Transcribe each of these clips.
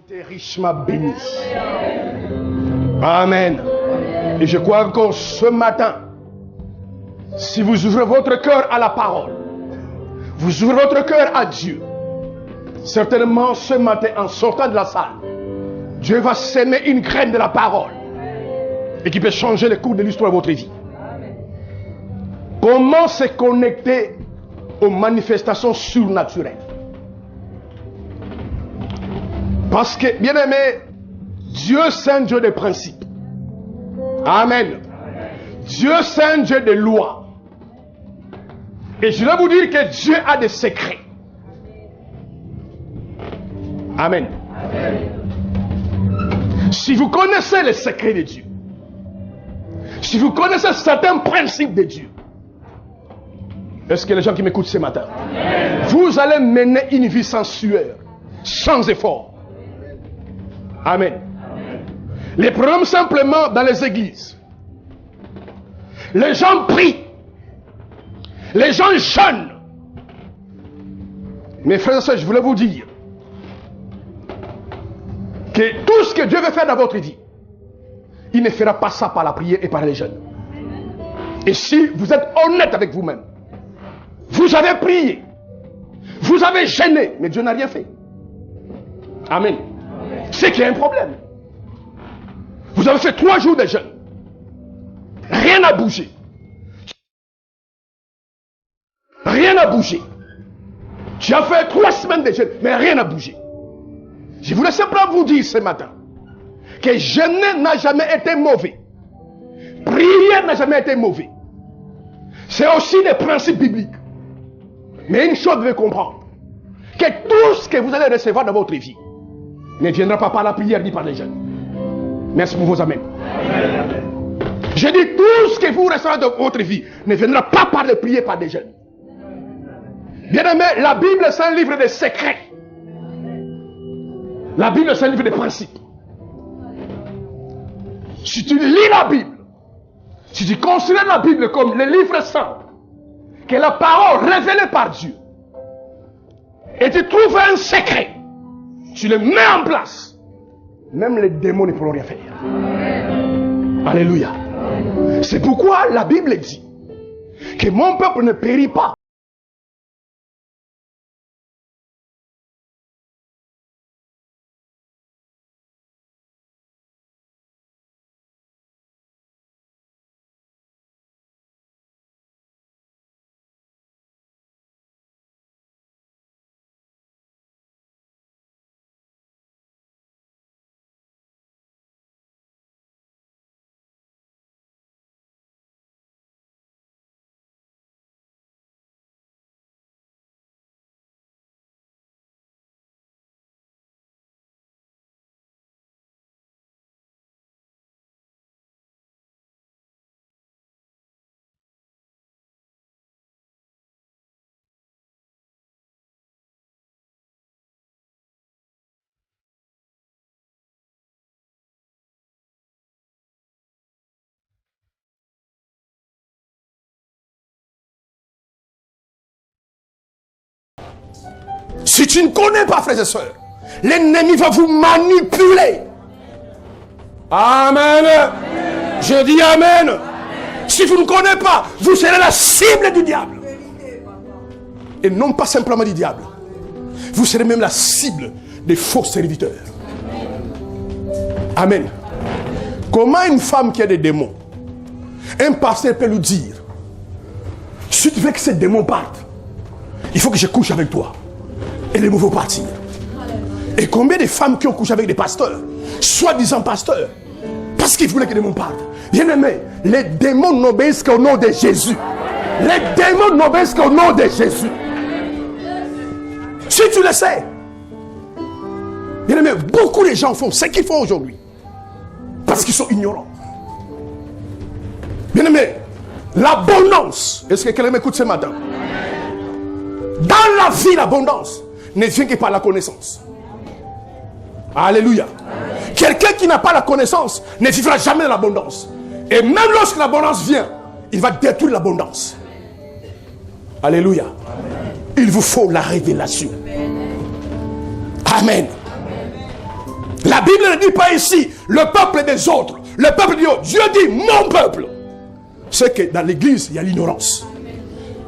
T'es richement béni. Amen. Et je crois encore ce matin, si vous ouvrez votre cœur à la parole, vous ouvrez votre cœur à Dieu, certainement ce matin, en sortant de la salle, Dieu va s'aimer une graine de la parole et qui peut changer le cours de l'histoire de votre vie. Comment se connecter aux manifestations surnaturelles? Parce que, bien aimé, Dieu c'est un Dieu de principes. Amen. Dieu c'est un Dieu de lois. Et je vais vous dire que Dieu a des secrets. Amen. Si vous connaissez les secrets de Dieu, si vous connaissez certains principes de Dieu, est-ce que les gens qui m'écoutent ce matin, vous allez mener une vie sans sueur, sans effort. Amen. Les problèmes simplement dans les églises. Les gens prient. Les gens jeûnent. Mes frères et sœurs, je voulais vous dire que tout ce que Dieu veut faire dans votre vie, il ne fera pas ça par la prière et par les jeûnes. Et si vous êtes honnête avec vous-même, vous avez prié, vous avez jeûné, mais Dieu n'a rien fait. Amen. C'est qu'il y a un problème. Vous avez fait 3 jours de jeûne. Rien n'a bougé. Rien n'a bougé. Tu as fait 3 semaines de jeûne, mais rien n'a bougé. Je voulais simplement vous dire ce matin que jeûner n'a jamais été mauvais. Prier n'a jamais été mauvais. C'est aussi des principes bibliques. Mais une chose, vous devez comprendre, que tout ce que vous allez recevoir dans votre vie ne viendra pas par la prière ni par les jeûnes. Merci pour vos amens. Je dis tout ce que vous recevrez dans votre vie ne viendra pas par les prières, par les jeûnes. Bien aimé, la Bible c'est un livre de secrets. La Bible c'est un livre de principes. Si tu lis la Bible, si tu considères la Bible comme le livre saint, que la parole révélée par Dieu, et tu trouves un secret, tu le mets en place, même les démons ne pourront rien faire. Alléluia. C'est pourquoi la Bible dit que mon peuple ne périt pas. Si tu ne connais pas, frères et sœurs, l'ennemi va vous manipuler. Amen. Je dis amen. Si vous ne connaissez pas, vous serez la cible du diable. Et non pas simplement du diable. Vous serez même la cible des faux serviteurs. Amen. Comment une femme qui a des démons, un pasteur peut lui dire, si tu veux que ces démons partent, il faut que je couche avec toi. Et les mots vont partir. Et combien de femmes qui ont couché avec des pasteurs, soi-disant pasteurs, parce qu'ils voulaient que les démons partent. Bien aimé, les démons n'obéissent qu'au nom de Jésus. Les démons n'obéissent qu'au nom de Jésus. Si tu le sais. Bien aimé, beaucoup de gens font ce qu'ils font aujourd'hui. Parce qu'ils sont ignorants. Bien aimé, l'abondance. Est-ce que quelqu'un m'écoute ce matin? Dans la vie, l'abondance ne vient que par la connaissance. Alléluia. Quelqu'un qui n'a pas la connaissance ne vivra jamais de l'abondance. Et même lorsque l'abondance vient, il va détruire l'abondance. Alléluia. Il vous faut la révélation. Amen. La Bible ne dit pas ici le peuple des autres. Le peuple dit, Dieu dit mon peuple. C'est que dans l'église, il y a l'ignorance.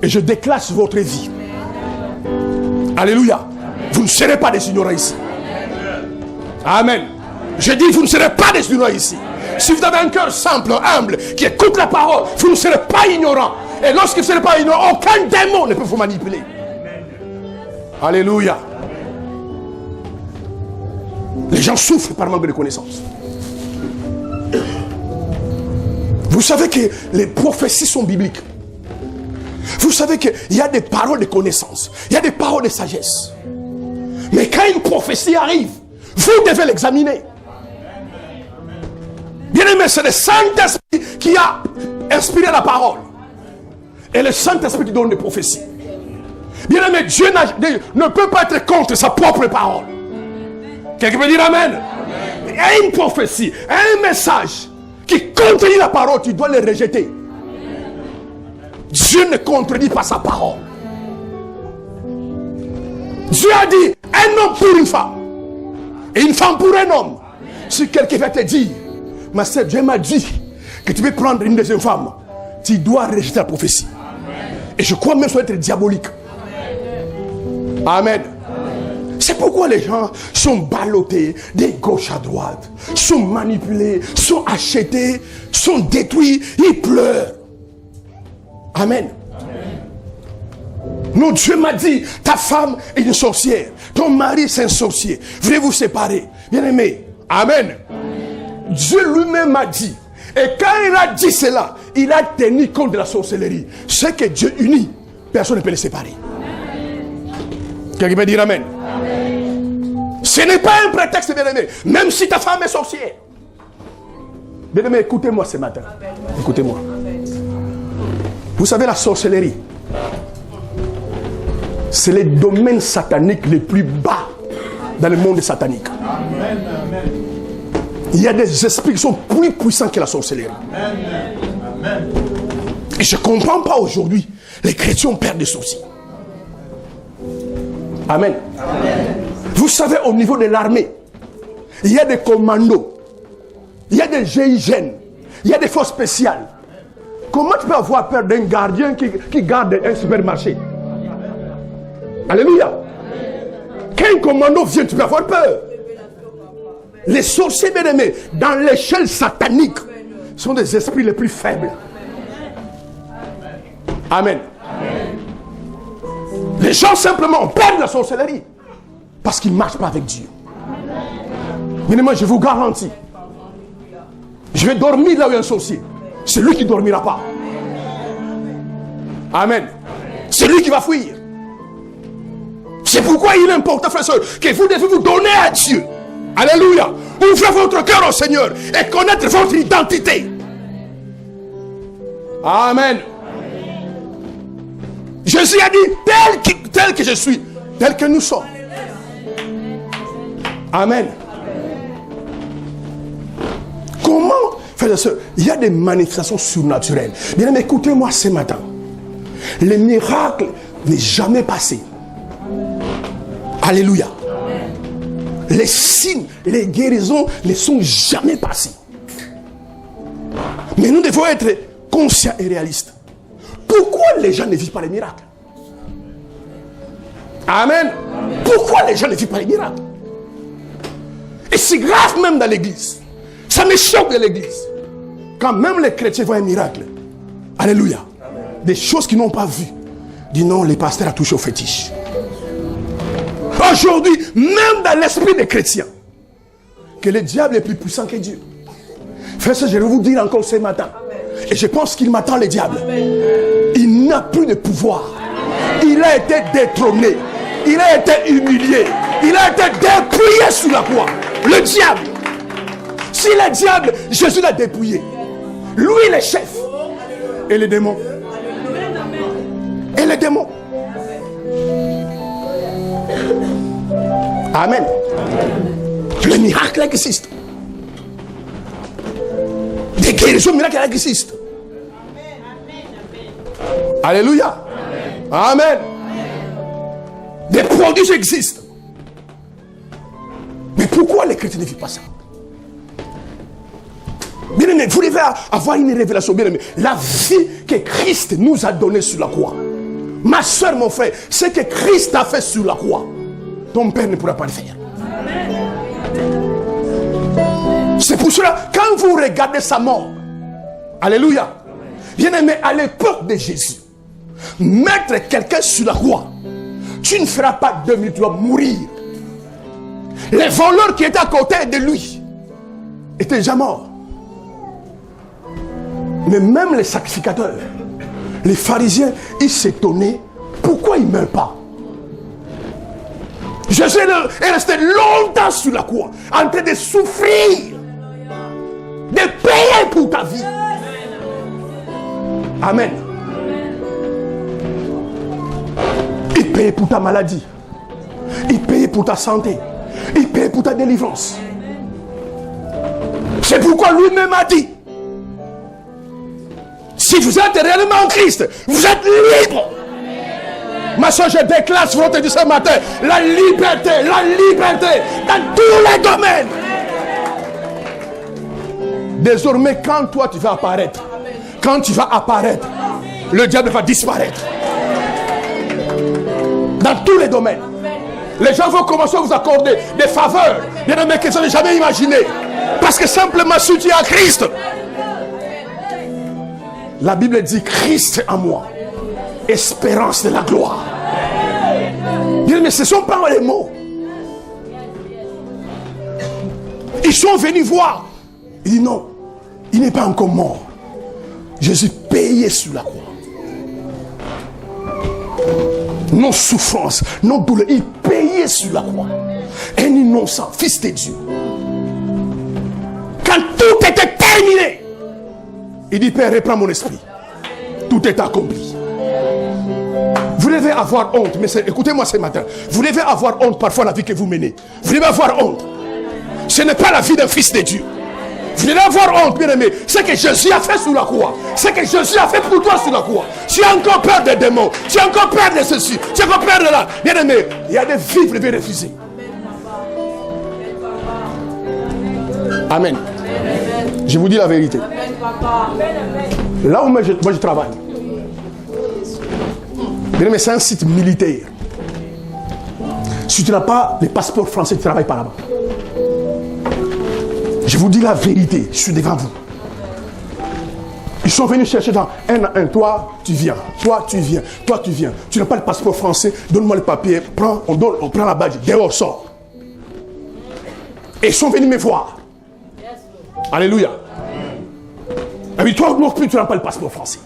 Et je déclasse votre vie. Alléluia. Vous ne serez pas des ignorants ici. Amen. Je dis, vous ne serez pas des ignorants ici. Si vous avez un cœur simple, humble, qui écoute la parole, vous ne serez pas ignorants. Et lorsque vous ne serez pas ignorants, aucun démon ne peut vous manipuler. Alléluia. Les gens souffrent par manque de connaissance. Vous savez que les prophéties sont bibliques. Vous savez qu'il y a des paroles de connaissance. Il y a des paroles de sagesse. Mais quand une prophétie arrive, vous devez l'examiner. Bien aimé, c'est le Saint-Esprit qui a inspiré la parole. Et le Saint-Esprit qui donne des prophéties. Bien aimé, Dieu ne peut pas être contre sa propre parole. Quelqu'un peut dire Amen. Il y a une prophétie, un message qui contredit la parole, tu dois le rejeter. Dieu ne contredit pas sa parole. Dieu a dit un homme pour une femme et une femme pour un homme. Si quelqu'un va te dire, ma sœur, Dieu m'a dit que tu veux prendre une deuxième femme, tu dois rejeter la prophétie. Et je crois même que ça va être diabolique. Amen. C'est pourquoi les gens sont ballottés de gauche à droite, sont manipulés, sont achetés, sont détruits, ils pleurent. Amen. Non, Dieu m'a dit, ta femme est une sorcière, ton mari c'est un sorcier, voulez vous séparer. Bien aimé, Amen. Dieu lui-même m'a dit, et quand il a dit cela, il a tenu compte de la sorcellerie. Ce que Dieu unit, personne ne peut les séparer. Quelqu'un peut dire Amen. Ce n'est pas un prétexte, bien aimé, même si ta femme est sorcière. Bien aimé, écoutez-moi ce matin. Écoutez-moi. Vous savez, la sorcellerie, c'est le domaine satanique le plus bas dans le monde satanique. Amen. Il y a des esprits qui sont plus puissants que la sorcellerie. Amen. Et je ne comprends pas aujourd'hui, les chrétiens perdent des soucis. Amen. Amen. Vous savez, au niveau de l'armée, il y a des commandos, il y a des GIGN, il y a des forces spéciales. Comment tu peux avoir peur d'un gardien qui garde un supermarché? Alléluia. Quand un commando vient, tu peux avoir peur. Les sorciers bien-aimés, dans l'échelle satanique, sont des esprits les plus faibles. Amen. Les gens simplement perdent la sorcellerie parce qu'ils ne marchent pas avec Dieu. Bien-aimés, je vous garantis, je vais dormir là où il y a un sorcier. C'est lui qui ne dormira pas. Amen. C'est lui qui va fuir. C'est pourquoi il est important, frères et sœurs, que vous devez vous donner à Dieu. Alléluia. Ouvrez votre cœur au Seigneur et connaître votre identité. Amen. Jésus a dit, tel que je suis, tel que nous sommes. Amen. Comment, frères et sœurs, il y a des manifestations surnaturelles. Bien aimé, écoutez-moi ce matin. Les miracles n'est jamais passé. Alléluia. Les signes, les guérisons ne sont jamais passés. Mais nous devons être conscients et réalistes. Pourquoi les gens ne vivent pas les miracles? Amen. Pourquoi les gens ne vivent pas les miracles? Et c'est grave même dans l'église. Ça me choque de l'église. Quand même les chrétiens voient un miracle. Alléluia. Des choses qu'ils n'ont pas vues. Dis non, les pasteurs a touché au fétiche. Aujourd'hui, même dans l'esprit des chrétiens, que le diable est plus puissant que Dieu. Frère, je vais vous dire encore ce matin. Et je pense qu'il m'attend, le diable. Il n'a plus de pouvoir. Il a été détrôné. Il a été humilié. Il a été dépouillé sous la croix. Le diable. Si le diable, Jésus l'a dépouillé. Lui, le chef. Et les démons. Et les démons. Amen. Le miracle existe. Des guérisons miracles existent. Alléluia. Amen. Des prodiges existent. Mais pourquoi Pourquoi les chrétiens ne vivent pas ça? Bien aimé, vous devez avoir une révélation, bien aimé. La vie que Christ nous a donnée sur la croix. Ma soeur, mon frère, ce que Christ a fait sur la croix, ton père ne pourra pas le faire. C'est pour cela, quand vous regardez sa mort, alléluia, bien aimé, à l'époque de Jésus, mettre quelqu'un sur la croix, tu ne feras pas 2 minutes, tu vas mourir. Les voleurs qui étaient à côté de lui étaient déjà morts. Mais même les sacrificateurs, les pharisiens, ils s'étonnaient. Pourquoi ils ne meurent pas? Jésus est resté longtemps sur la croix, en train de souffrir, de payer pour ta vie. Amen. Il payait pour ta maladie. Il payait pour ta santé. Il payait pour ta délivrance. C'est pourquoi lui-même a dit, si vous êtes réellement en Christ, vous êtes libre. Ma soeur, je déclare sur votre dit ce matin, la liberté dans tous les domaines. Désormais, quand toi tu vas apparaître, le diable va disparaître. Dans tous les domaines. Les gens vont commencer à vous accorder des faveurs, des domaines qu'ils n'ont jamais imaginé. Parce que simplement, si tu es à Christ, la Bible dit Christ en moi, espérance de la gloire. Mais ce ne sont pas les mots. Ils sont venus voir. Il dit non, il n'est pas encore mort. Jésus payé sur la croix. Nos souffrances, nos douleurs, il payait sur la croix. Un innocent, fils de Dieu. Quand tout était terminé, il dit, Père, reprends mon esprit. Tout est accompli. Vous devez avoir honte, mais écoutez-moi ce matin. Vous devez avoir honte parfois de la vie que vous menez. Vous devez avoir honte. Ce n'est pas la vie d'un fils de Dieu. Vous devez avoir honte, bien aimé. Ce que Jésus a fait sur la croix, ce que Jésus a fait pour toi sur la croix. Tu as encore peur des démons, tu as encore peur de ceci, tu as encore peur de là. Bien aimé, il y a des vies que vous devez refuser. Amen. Je vous dis la vérité. Là où moi je travaille, bien aimé, c'est un site militaire. Si tu n'as pas les passeports français, tu travailles pas là-bas. Je vous dis la vérité, je suis devant vous. Ils sont venus chercher dans un à un. Toi, tu viens. Toi, tu viens. Toi, tu viens. Tu n'as pas le passeport français, donne-moi le papier. On prend la badge. Dehors, sort. Et ils sont venus me voir. Alléluia. Et puis toi non plus, tu n'as pas le passeport français.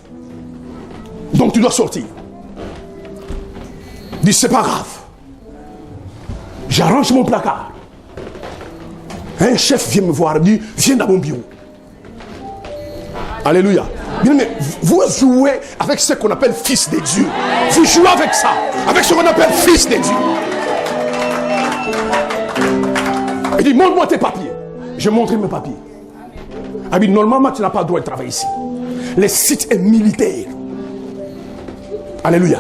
Donc tu dois sortir. Dis, c'est pas grave. J'arrange mon placard. Un chef vient me voir, dit, viens dans mon bureau. Alléluia. Bien, mais vous jouez avec ce qu'on appelle fils de Dieu. Vous jouez avec ça, avec ce qu'on appelle fils de Dieu. Il dit, montre-moi tes papiers. Je montre mes papiers. Il dit, normalement, tu n'as pas le droit de travailler ici. Le site est militaire. Alléluia.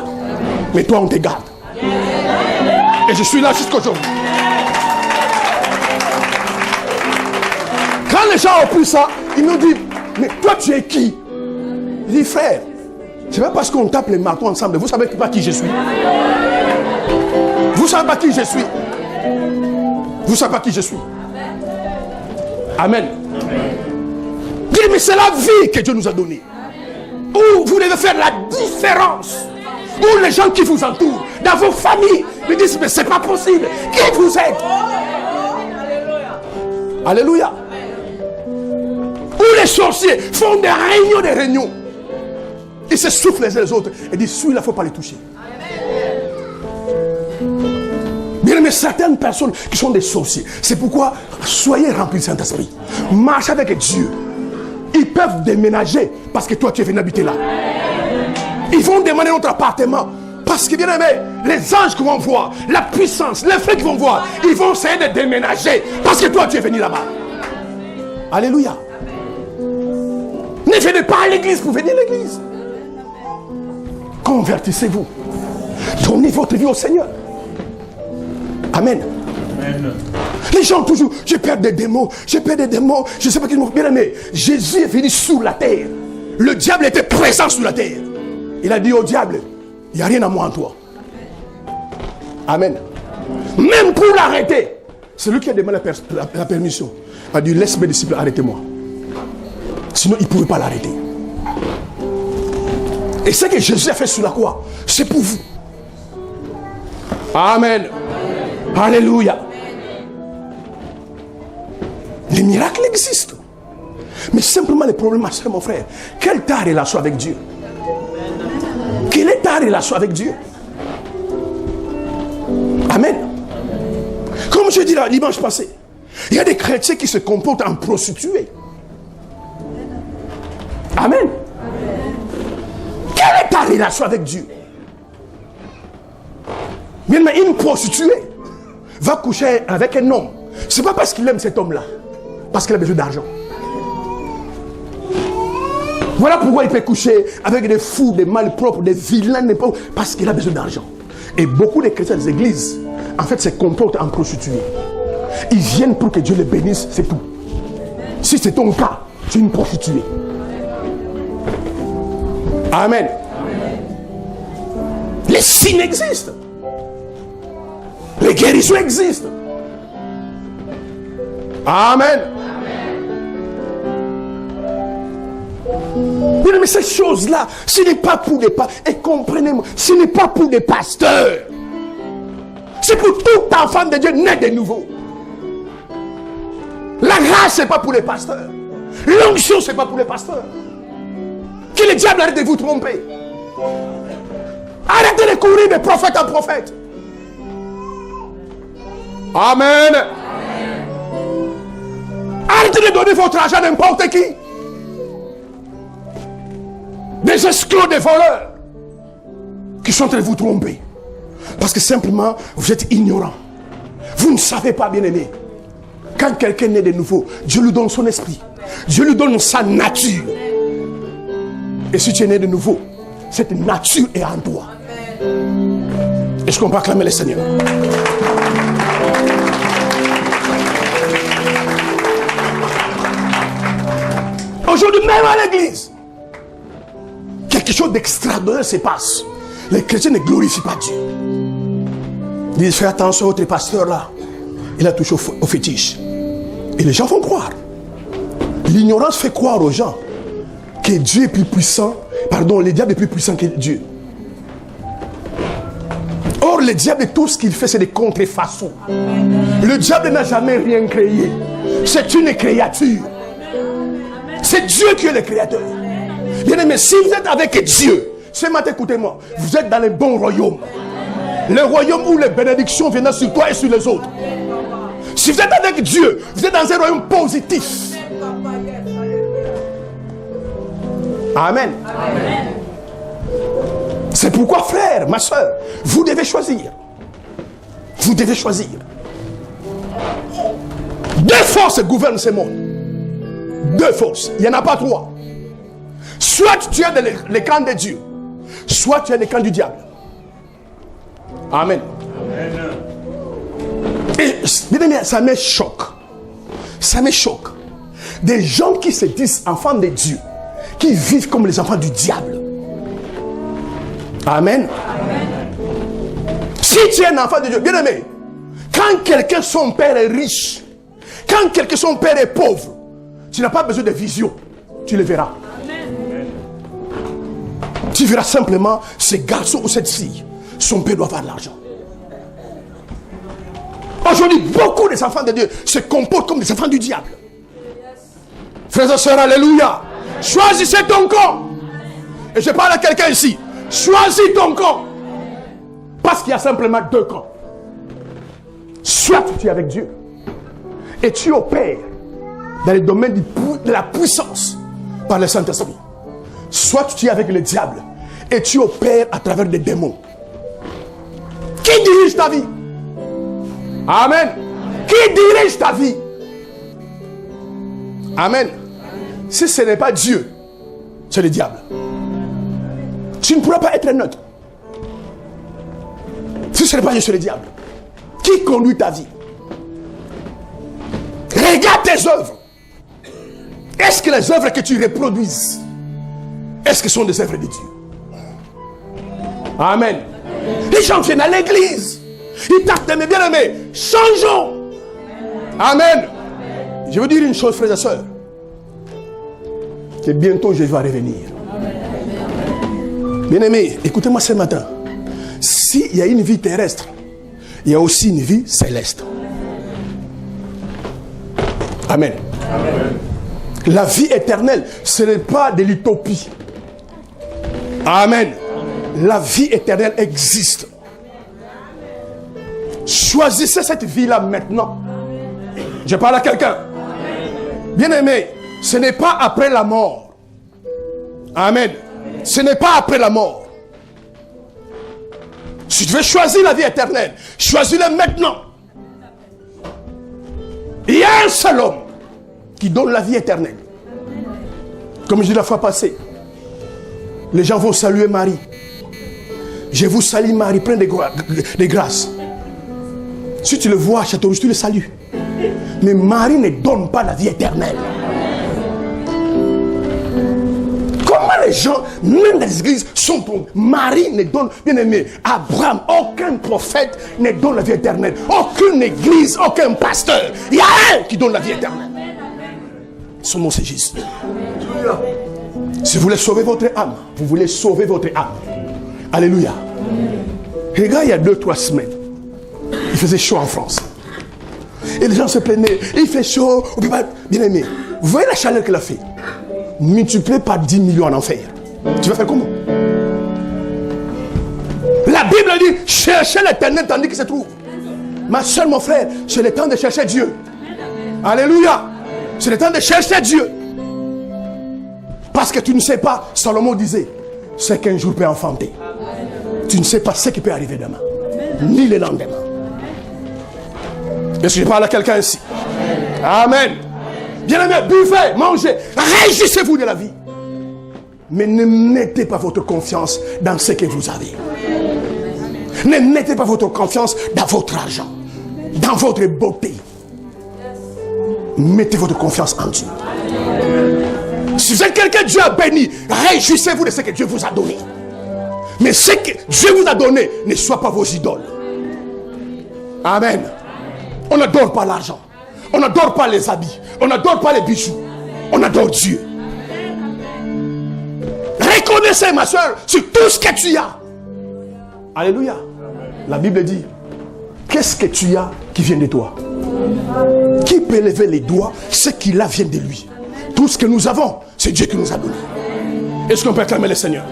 Mais toi, on te garde. Et je suis là jusqu'aujourd'hui. Quand les gens ont pris ça, ils nous disent, mais toi tu es qui? Il dit, frère, c'est pas parce qu'on tape les marteaux ensemble, vous savez pas qui je suis. Vous savez pas qui je suis. Vous savez pas qui je suis. Amen. Dis, mais c'est la vie que Dieu nous a donnée. Où vous devez faire la différence. Où les gens qui vous entourent, dans vos familles, ils disent, mais c'est pas possible. Qui vous êtes? Alléluia. Où les sorciers font des réunions. Ils se soufflent les uns les autres et disent, celui-là, il ne faut pas les toucher. Bien aimé, certaines personnes qui sont des sorciers, c'est pourquoi soyez remplis du Saint-Esprit. Marchez avec Dieu. Ils peuvent déménager parce que toi, tu es venu habiter là. Ils vont demander notre appartement. Parce que bien aimé, les anges qui vont voir, la puissance, les frères qui vont voir, ils vont essayer de déménager parce que toi, tu es venu là-bas. Alléluia. Ne venez pas à l'église pour venir à l'église. Convertissez-vous. Donnez votre vie au Seigneur. Amen. Amen. Les gens toujours, j'ai peur des démons, je ne sais pas qu'ils m'ont bien aimé. Jésus est venu sur la terre. Le diable était présent sur la terre. Il a dit au diable, il n'y a rien à moi en toi. Amen. Même pour l'arrêter, c'est lui qui a demandé la permission. Il a dit, laisse mes disciples, arrêtez-moi. Sinon, il ne pouvait pas l'arrêter. Et ce que Jésus a fait sur la croix, c'est pour vous. Amen. Alléluia. Les miracles existent. Mais simplement le problème, c'est mon frère. Quelle est ta relation avec Dieu? Quelle est ta relation avec Dieu? Amen. Comme je dis là, dimanche passé, il y a des chrétiens qui se comportent en prostituées. Amen. Quelle est ta relation avec Dieu? Bien, mais une prostituée va coucher avec un homme. Ce n'est pas parce qu'il aime cet homme-là, parce qu'il a besoin d'argent. Voilà pourquoi il peut coucher avec des fous, des malpropres, des vilains, parce qu'il a besoin d'argent. Et beaucoup de chrétiens des églises, en fait, se comportent en prostituées. Ils viennent pour que Dieu les bénisse, c'est tout. Si c'est ton cas, tu es une prostituée. Amen. Les signes existent. Les guérisons existent. Amen. Mais ces choses-là, ce n'est pas pour des pasteurs. Et comprenez-moi, ce n'est pas pour des pasteurs. C'est pour tout enfant de Dieu né de nouveau. La grâce, ce n'est pas pour les pasteurs. L'onction, ce n'est pas pour les pasteurs. Que le diable arrête de vous tromper. Arrêtez de courir de prophète en prophète. Amen. Arrêtez de donner votre argent à n'importe qui. Des escrocs, des voleurs qui sont en train de vous tromper. Parce que simplement, vous êtes ignorants. Vous ne savez pas, bien aimé. Quand quelqu'un naît de nouveau, Dieu lui donne son esprit. Dieu lui donne sa nature. Et si tu es né de nouveau, cette nature est en toi. Est-ce qu'on peut acclamer le Seigneur? Aujourd'hui, même à l'église, quelque chose d'extraordinaire se passe. Les chrétiens ne glorifient pas Dieu. Ils disent, fais attention, votre pasteur là, il a touché au fétiche. Et les gens vont croire. L'ignorance fait croire aux gens que Dieu est plus puissant, le diable est plus puissant que Dieu. Or, le diable, tout ce qu'il fait, c'est des contrefaçons. Le diable n'a jamais rien créé. C'est une créature. C'est Dieu qui est le créateur. Bien aimé, si vous êtes avec Dieu, ce matin, écoutez-moi, vous êtes dans le bon royaume. Le royaume où les bénédictions viennent sur toi et sur les autres. Si vous êtes avec Dieu, vous êtes dans un royaume positif. Amen. Amen. C'est pourquoi, frère, ma soeur, vous devez choisir. Vous devez choisir. Deux forces gouvernent ce monde. Deux forces. Il n'y en a pas trois. Soit tu es dans le camp de Dieu, soit tu es dans le camp du diable. Amen. Amen. Et bien aimé, ça me choque. Ça me choque. Des gens qui se disent enfants de Dieu, qui vivent comme les enfants du diable. Amen. Amen. Si tu es un enfant de Dieu, bien aimé, quand quelqu'un son père est riche, quand quelqu'un son père est pauvre, tu n'as pas besoin de vision, tu le verras. Amen. Tu verras simplement ce garçon ou cette fille, son père doit avoir de l'argent. Aujourd'hui, beaucoup des enfants de Dieu se comportent comme des enfants du diable. Frères et sœurs, alléluia. Choisissez ton camp. Et je parle à quelqu'un ici. Choisis ton camp. Parce qu'il y a simplement deux camps. Soit tu es avec Dieu et tu opères dans le domaine de la puissance par le Saint-Esprit. Soit tu es avec le diable et tu opères à travers des démons. Qui dirige ta vie? Amen. Qui dirige ta vie? Amen. Si ce n'est pas Dieu, c'est le diable. Tu ne pourras pas être neutre. Si ce n'est pas Dieu, c'est le diable. Qui conduit ta vie? Regarde tes œuvres. Est-ce que les œuvres que tu reproduises, est-ce que ce sont des œuvres de Dieu? Amen. Les gens viennent à l'église. Ils tapent mes bien-aimés. Changeons. Amen. Je veux dire une chose, frères et sœurs. Que bientôt je vais revenir. Bien-aimés, écoutez-moi ce matin. S'il y a une vie terrestre, il y a aussi une vie céleste. Amen. Amen. La vie éternelle, ce n'est pas de l'utopie. Amen. La vie éternelle existe. Choisissez cette vie-là maintenant. Je parle à quelqu'un. Bien-aimé, ce n'est pas après la mort. Amen. Ce n'est pas après la mort. Si tu veux choisir la vie éternelle, choisis-la maintenant. Il y a un seul homme qui donne la vie éternelle. Comme je dis la fois passée, les gens vont saluer Marie. Je vous salue Marie, pleine de grâce. Si tu le vois à Châteaurouge, tu le salues. Mais Marie ne donne pas la vie éternelle. Comment les gens, même dans les églises, sont tombés? Marie ne donne, bien aimé, Abraham, aucun prophète ne donne la vie éternelle. Aucune église, aucun pasteur. Il y a un qui donne la vie éternelle. Son nom c'est Jésus. Si vous voulez sauver votre âme, vous voulez sauver votre âme. Alléluia. Regarde, il y a 2-3 semaines, il faisait chaud en France. Et les gens se plaignaient. Il fait chaud. Bien aimé, vous voyez la chaleur qu'il a fait? Multiplié par 10 millions en enfer. Tu vas faire comment? La Bible dit, cherchez l'éternel tandis qu'il se trouve. Ma soeur, mon frère, c'est le temps de chercher Dieu. Alléluia. C'est le temps de chercher Dieu. Parce que tu ne sais pas, Salomon disait, c'est qu'un jour peut enfanter. Tu ne sais pas ce qui peut arriver demain, ni le lendemain. Est-ce que je parle à quelqu'un ici? Amen. Bien-aimés, buvez, mangez, réjouissez-vous de la vie. Mais ne mettez pas votre confiance dans ce que vous avez. Ne mettez pas votre confiance dans votre argent, dans votre beauté. Mettez votre confiance en Dieu. Si vous êtes quelqu'un que Dieu a béni, réjouissez-vous de ce que Dieu vous a donné. Mais ce que Dieu vous a donné ne soit pas vos idoles. Amen. On n'adore pas l'argent. On n'adore pas les habits. On n'adore pas les bijoux. On adore Dieu. Reconnaissez, ma soeur, sur tout ce que tu as. Alléluia. La Bible dit, qu'est-ce que tu as qui vient de toi? Qui peut lever les doigts? Ce qu'il a vient de lui. Tout ce que nous avons, c'est Dieu qui nous a donné. Est-ce qu'on peut acclamer le Seigneur?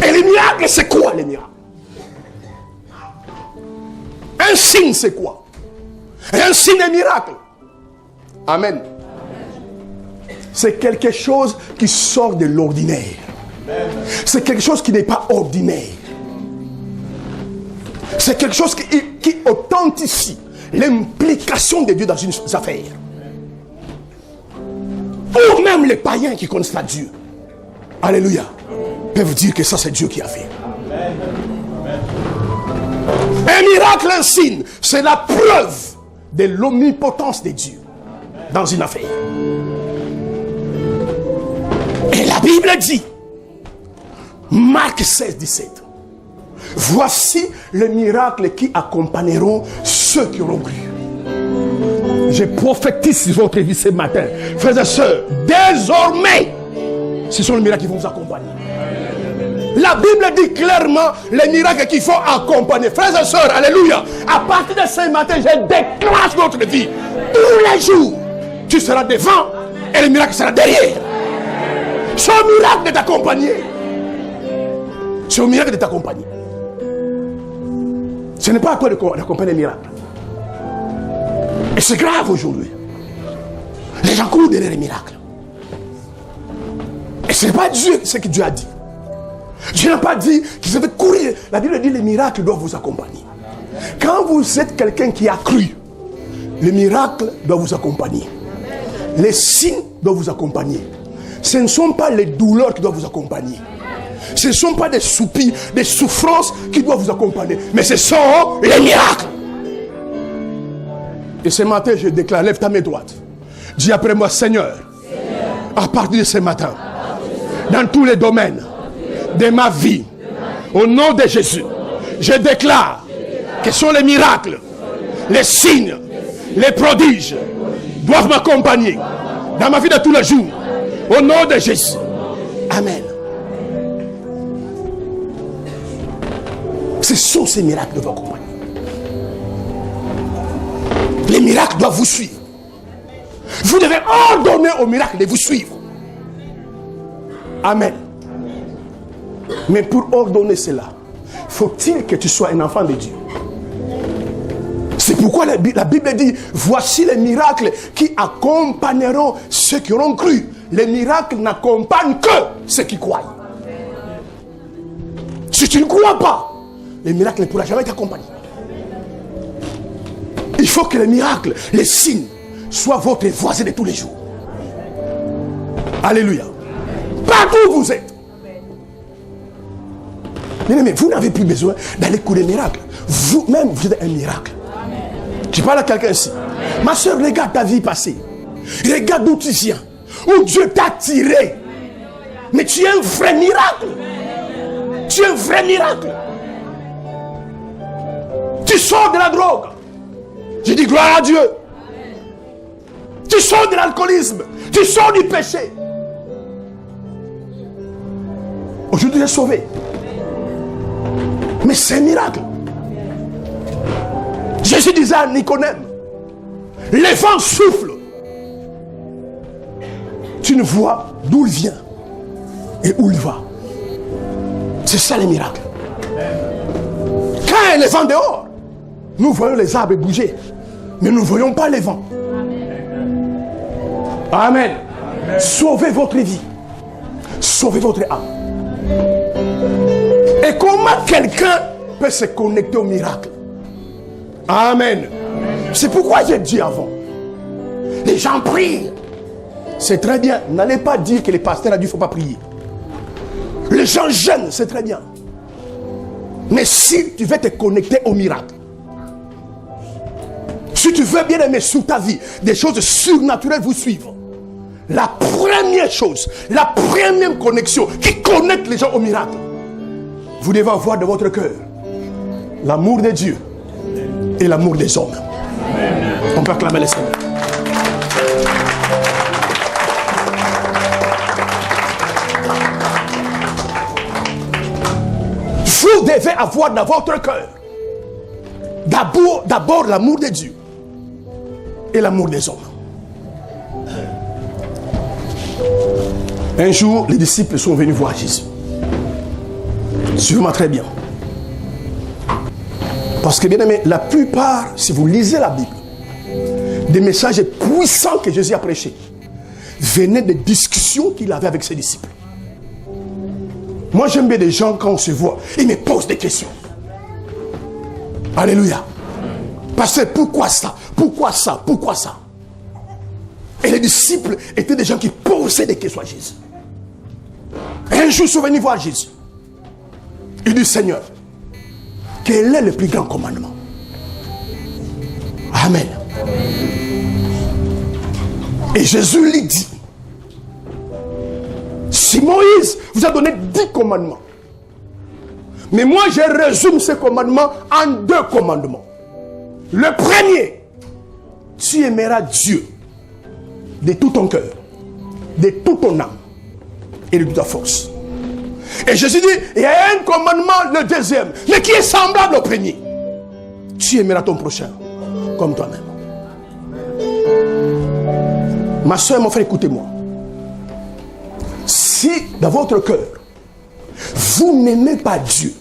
Et les miracles, c'est quoi les miracles? Un signe, c'est quoi? Un signe est miracle. Amen. C'est quelque chose qui sort de l'ordinaire. C'est quelque chose qui n'est pas ordinaire. C'est quelque chose qui authentifie l'implication de Dieu dans une affaire. Ou même les païens qui ne connaissent pas Dieu, alléluia, peuvent dire que ça c'est Dieu qui a fait. Un miracle, un signe, c'est la preuve de l'omnipotence de Dieu dans une affaire. Et la Bible dit, Marc 16, 17, voici les miracles qui accompagneront ceux qui auront cru. Je prophétise sur votre vie ce matin, frères et sœurs, désormais, ce sont les miracles qui vont vous accompagner. La Bible dit clairement les miracles qu'il faut accompagner. Frères et sœurs, alléluia. À partir de ce matin, je déclenche votre vie. Tous les jours, tu seras devant et le miracle sera derrière. C'est un miracle de t'accompagner. C'est un miracle de t'accompagner. Ce n'est pas à toi d'accompagner les miracles. Et c'est grave aujourd'hui. Les gens courent derrière les miracles. Et ce n'est pas Dieu ce que Dieu a dit. Dieu n'a pas dit qu'ils devaient courir. La Bible dit que les miracles doivent vous accompagner. Quand vous êtes quelqu'un qui a cru, les miracles doivent vous accompagner. Les signes doivent vous accompagner. Ce ne sont pas les douleurs qui doivent vous accompagner. Ce ne sont pas des soupirs, des souffrances qui doivent vous accompagner, mais ce sont les miracles. Et ce matin, je déclare, lève ta main droite. Dis après moi, Seigneur, à partir de ce matin, dans tous les domaines de ma vie, au nom de Jésus, je déclare que sont les miracles, les signes, les prodiges doivent m'accompagner dans ma vie de tous les jours. Au nom de Jésus. Amen. Ce sont ces miracles qui doivent vous accompagner. Les miracles doivent vous suivre. Vous devez ordonner aux miracles de vous suivre. Amen. Mais pour ordonner cela, faut-il que tu sois un enfant de Dieu. C'est pourquoi la Bible dit, voici les miracles qui accompagneront ceux qui auront cru. Les miracles n'accompagnent que ceux qui croient. Si tu ne crois pas, les miracles ne pourront jamais t'accompagner. Il faut que les miracles, les signes, soient votre voisin de tous les jours. Alléluia. Partout où vous êtes. Mais vous n'avez plus besoin d'aller courir des miracles. Vous-même, vous êtes un miracle. Je parle à quelqu'un ici. Ma soeur, regarde ta vie passée. Regarde d'où tu viens. Où Dieu t'a tiré. Mais tu es un vrai miracle. Tu es un vrai miracle. Tu sors de la drogue. Je dis gloire à Dieu. Tu sors de l'alcoolisme. Tu sors du péché. Aujourd'hui, tu es sauvé. Mais c'est un miracle. Jésus disait à Nicodème, les vents soufflent. Tu ne vois d'où il vient et où il va. C'est ça les miracles. Quand il y a les vents dehors, nous voyons les arbres bouger, mais nous ne voyons pas les vents. Amen. Amen. Sauvez votre vie. Sauvez votre âme. Et comment quelqu'un peut se connecter au miracle? Amen. C'est pourquoi j'ai dit avant. Les gens prient. C'est très bien. N'allez pas dire que les pasteurs a dit qu'il ne faut pas prier. Les gens jeûnent, c'est très bien. Mais si tu veux te connecter au miracle, si tu veux bien aimer sous ta vie, des choses surnaturelles vous suivent. La première chose, la première connexion qui connecte les gens au miracle, vous devez avoir dans votre cœur l'amour de Dieu et l'amour des hommes. Amen. On peut acclamer le Seigneur. Vous devez avoir dans votre cœur d'abord l'amour de Dieu et l'amour des hommes. Un jour, les disciples sont venus voir Jésus. Suivez-moi très bien. Parce que bien aimé, la plupart, si vous lisez la Bible, des messages puissants que Jésus a prêchés venaient des discussions qu'il avait avec ses disciples. Moi j'aime bien des gens quand on se voit, ils me posent des questions. Alléluia. Parce que pourquoi ça? Pourquoi ça? Pourquoi ça? Et les disciples étaient des gens qui posaient des questions à Jésus. Et un jour ils sont venus voir Jésus. Il dit, Seigneur, quel est le plus grand commandement? Amen. Et Jésus lui dit, si Moïse vous a donné 10 commandements, mais moi je résume ces commandements en 2 commandements. Le premier, tu aimeras Dieu de tout ton cœur, de toute ton âme et de toute ta force. Et Jésus dit, il y a un commandement, le deuxième, mais qui est semblable au premier. Tu aimeras ton prochain comme toi-même. Ma soeur, mon frère, écoutez-moi. Si dans votre cœur, vous n'aimez pas Dieu,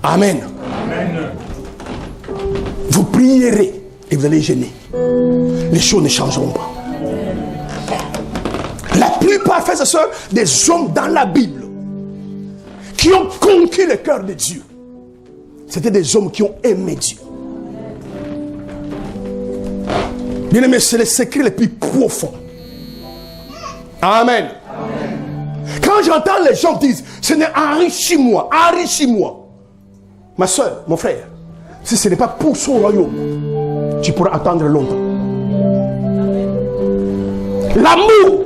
Amen. Amen. Vous prierez et vous allez gêner. Les choses ne changeront pas. La plupart, frères et sœurs, des hommes dans la Bible qui ont conquis le cœur de Dieu, c'était des hommes qui ont aimé Dieu. Bien aimé, c'est le secret le plus profond. Amen. Amen. Quand j'entends les gens dire, Seigneur, enrichis-moi, enrichis-moi. Ma soeur, mon frère, si ce n'est pas pour son royaume, tu pourras attendre longtemps. L'amour,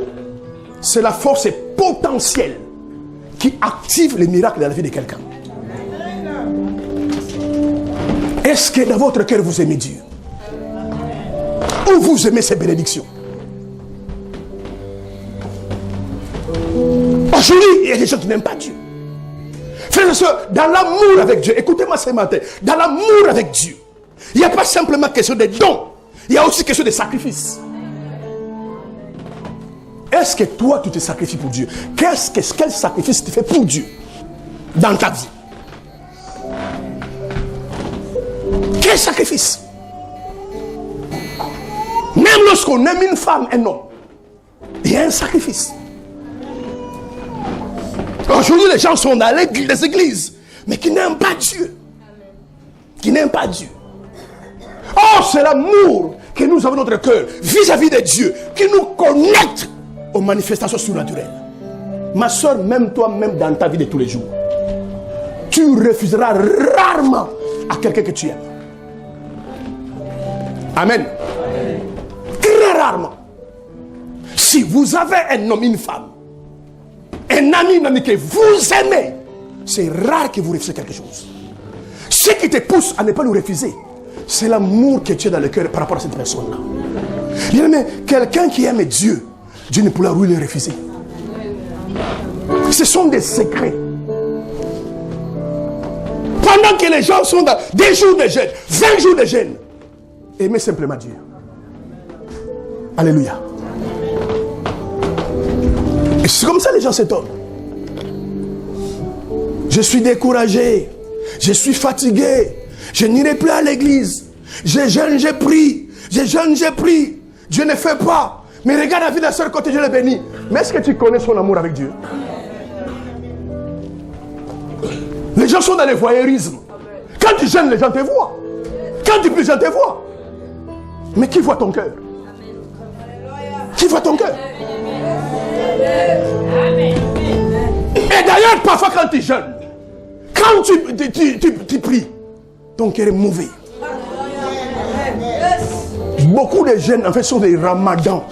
c'est la force potentielle qui active les miracles dans la vie de quelqu'un. Est-ce que dans votre cœur vous aimez Dieu? Ou vous aimez ses bénédictions? Aujourd'hui, il y a des gens qui n'aiment pas Dieu. Frères et sœurs, dans l'amour avec Dieu, écoutez-moi ce matin, dans l'amour avec Dieu, il n'y a pas simplement question de dons, il y a aussi question de sacrifice. Est-ce que toi, tu te sacrifies pour Dieu? Quel sacrifice tu fais pour Dieu dans ta vie? Quel sacrifice? Même lorsqu'on aime une femme, un homme, il y a un sacrifice. Aujourd'hui, les gens sont dans les églises, mais qui n'aiment pas Dieu. Qui n'aiment pas Dieu. Oh, c'est l'amour que nous avons dans notre cœur vis-à-vis de Dieu, qui nous connecte aux manifestations surnaturelles. Ma soeur, même toi-même dans ta vie de tous les jours, tu refuseras rarement à quelqu'un que tu aimes. Amen. Très rarement. Si vous avez un homme, une femme, un ami, une amie que vous aimez, c'est rare que vous refusiez quelque chose. Ce qui te pousse à ne pas le refuser, c'est l'amour que tu as dans le cœur par rapport à cette personne-là. Mais quelqu'un qui aime Dieu, Dieu ne pourra lui le refuser. Ce sont des secrets. Pendant que les gens sont dans des jours de jeûne, 20 jours de jeûne, aimez simplement Dieu. Alléluia. Et c'est comme ça que les gens s'étonnent. Je suis découragé. Je suis fatigué. Je n'irai plus à l'église. Je jeûne, j'ai pris. Je jeûne, j'ai pris. Dieu ne fait pas. Mais regarde la vie de la sœur côté, Dieu le bénit. Mais est-ce que tu connais son amour avec Dieu? Les gens sont dans le voyeurisme. Quand tu jeûnes, les gens te voient. Quand tu pries, les gens te voient. Mais qui voit ton cœur? Qui voit ton cœur? Et d'ailleurs, parfois quand tu jeûnes, quand tu pries, ton cœur est mauvais. Beaucoup de jeûnes, en fait, sont des ramadans.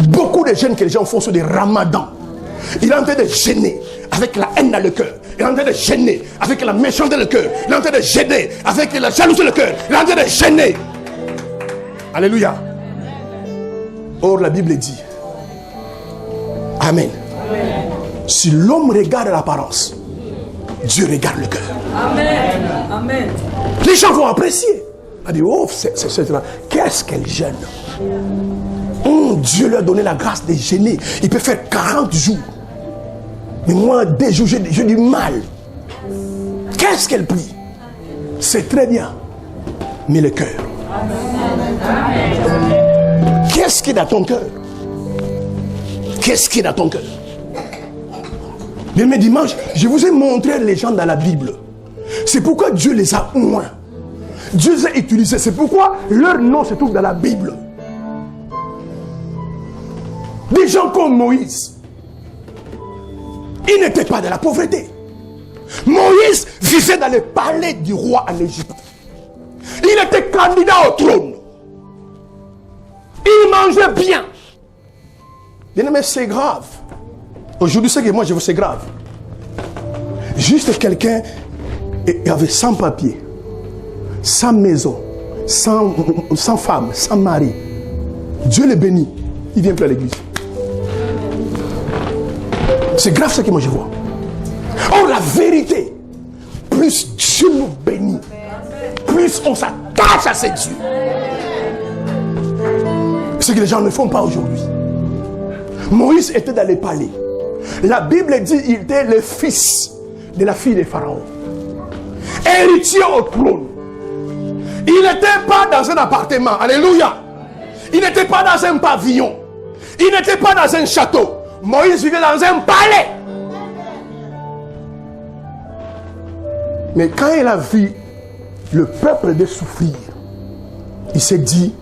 Beaucoup de jeûnes que les gens font sont des ramadans. Il est en train de jeûner avec la haine dans le cœur. Il est en train de jeûner avec la méchanceté dans le cœur. Il est en train de jeûner avec la jalousie dans le cœur. Il est en train de jeûner. Alléluia. Or, la Bible dit, Amen. Si l'homme regarde l'apparence, Dieu regarde le cœur. Amen. Amen. Les gens vont apprécier. On dit, oh, qu'est-ce qu'elle jeûne? Oh, Dieu lui a donné la grâce de jeûner. Il peut faire 40 jours. Mais moi, des jours, j'ai du mal. Qu'est-ce qu'elle prie? C'est très bien. Mais le cœur. Qu'est-ce qui est dans ton cœur? Qu'est-ce qui est dans ton cœur? Mais dimanche, je vous ai montré les gens dans la Bible. C'est pourquoi Dieu les a oints. Dieu les a utilisés. C'est pourquoi leur nom se trouve dans la Bible. Des gens comme Moïse. Il n'était pas dans la pauvreté. Moïse vivait dans le palais du roi en Égypte. Il était candidat au trône. Il mangeait bien. Mais c'est grave. Aujourd'hui, ce que moi je veux, c'est grave. Juste quelqu'un avait 100 papiers, 100 maisons, 100 femmes, 100 maris. Dieu le bénit. Il vient plus à l'église. C'est grave ce que moi je vois. Or, la vérité, plus Dieu nous bénit, plus on s'attache à ces dieux. Ce que les gens ne font pas aujourd'hui. Moïse était dans les palais. La Bible dit qu'il était le fils de la fille de Pharaon. Héritier au trône. Il n'était pas dans un appartement. Alléluia. Il n'était pas dans un pavillon. Il n'était pas dans un château. Moïse vivait dans un palais. Mais quand il a vu le peuple de souffrir, il s'est dit,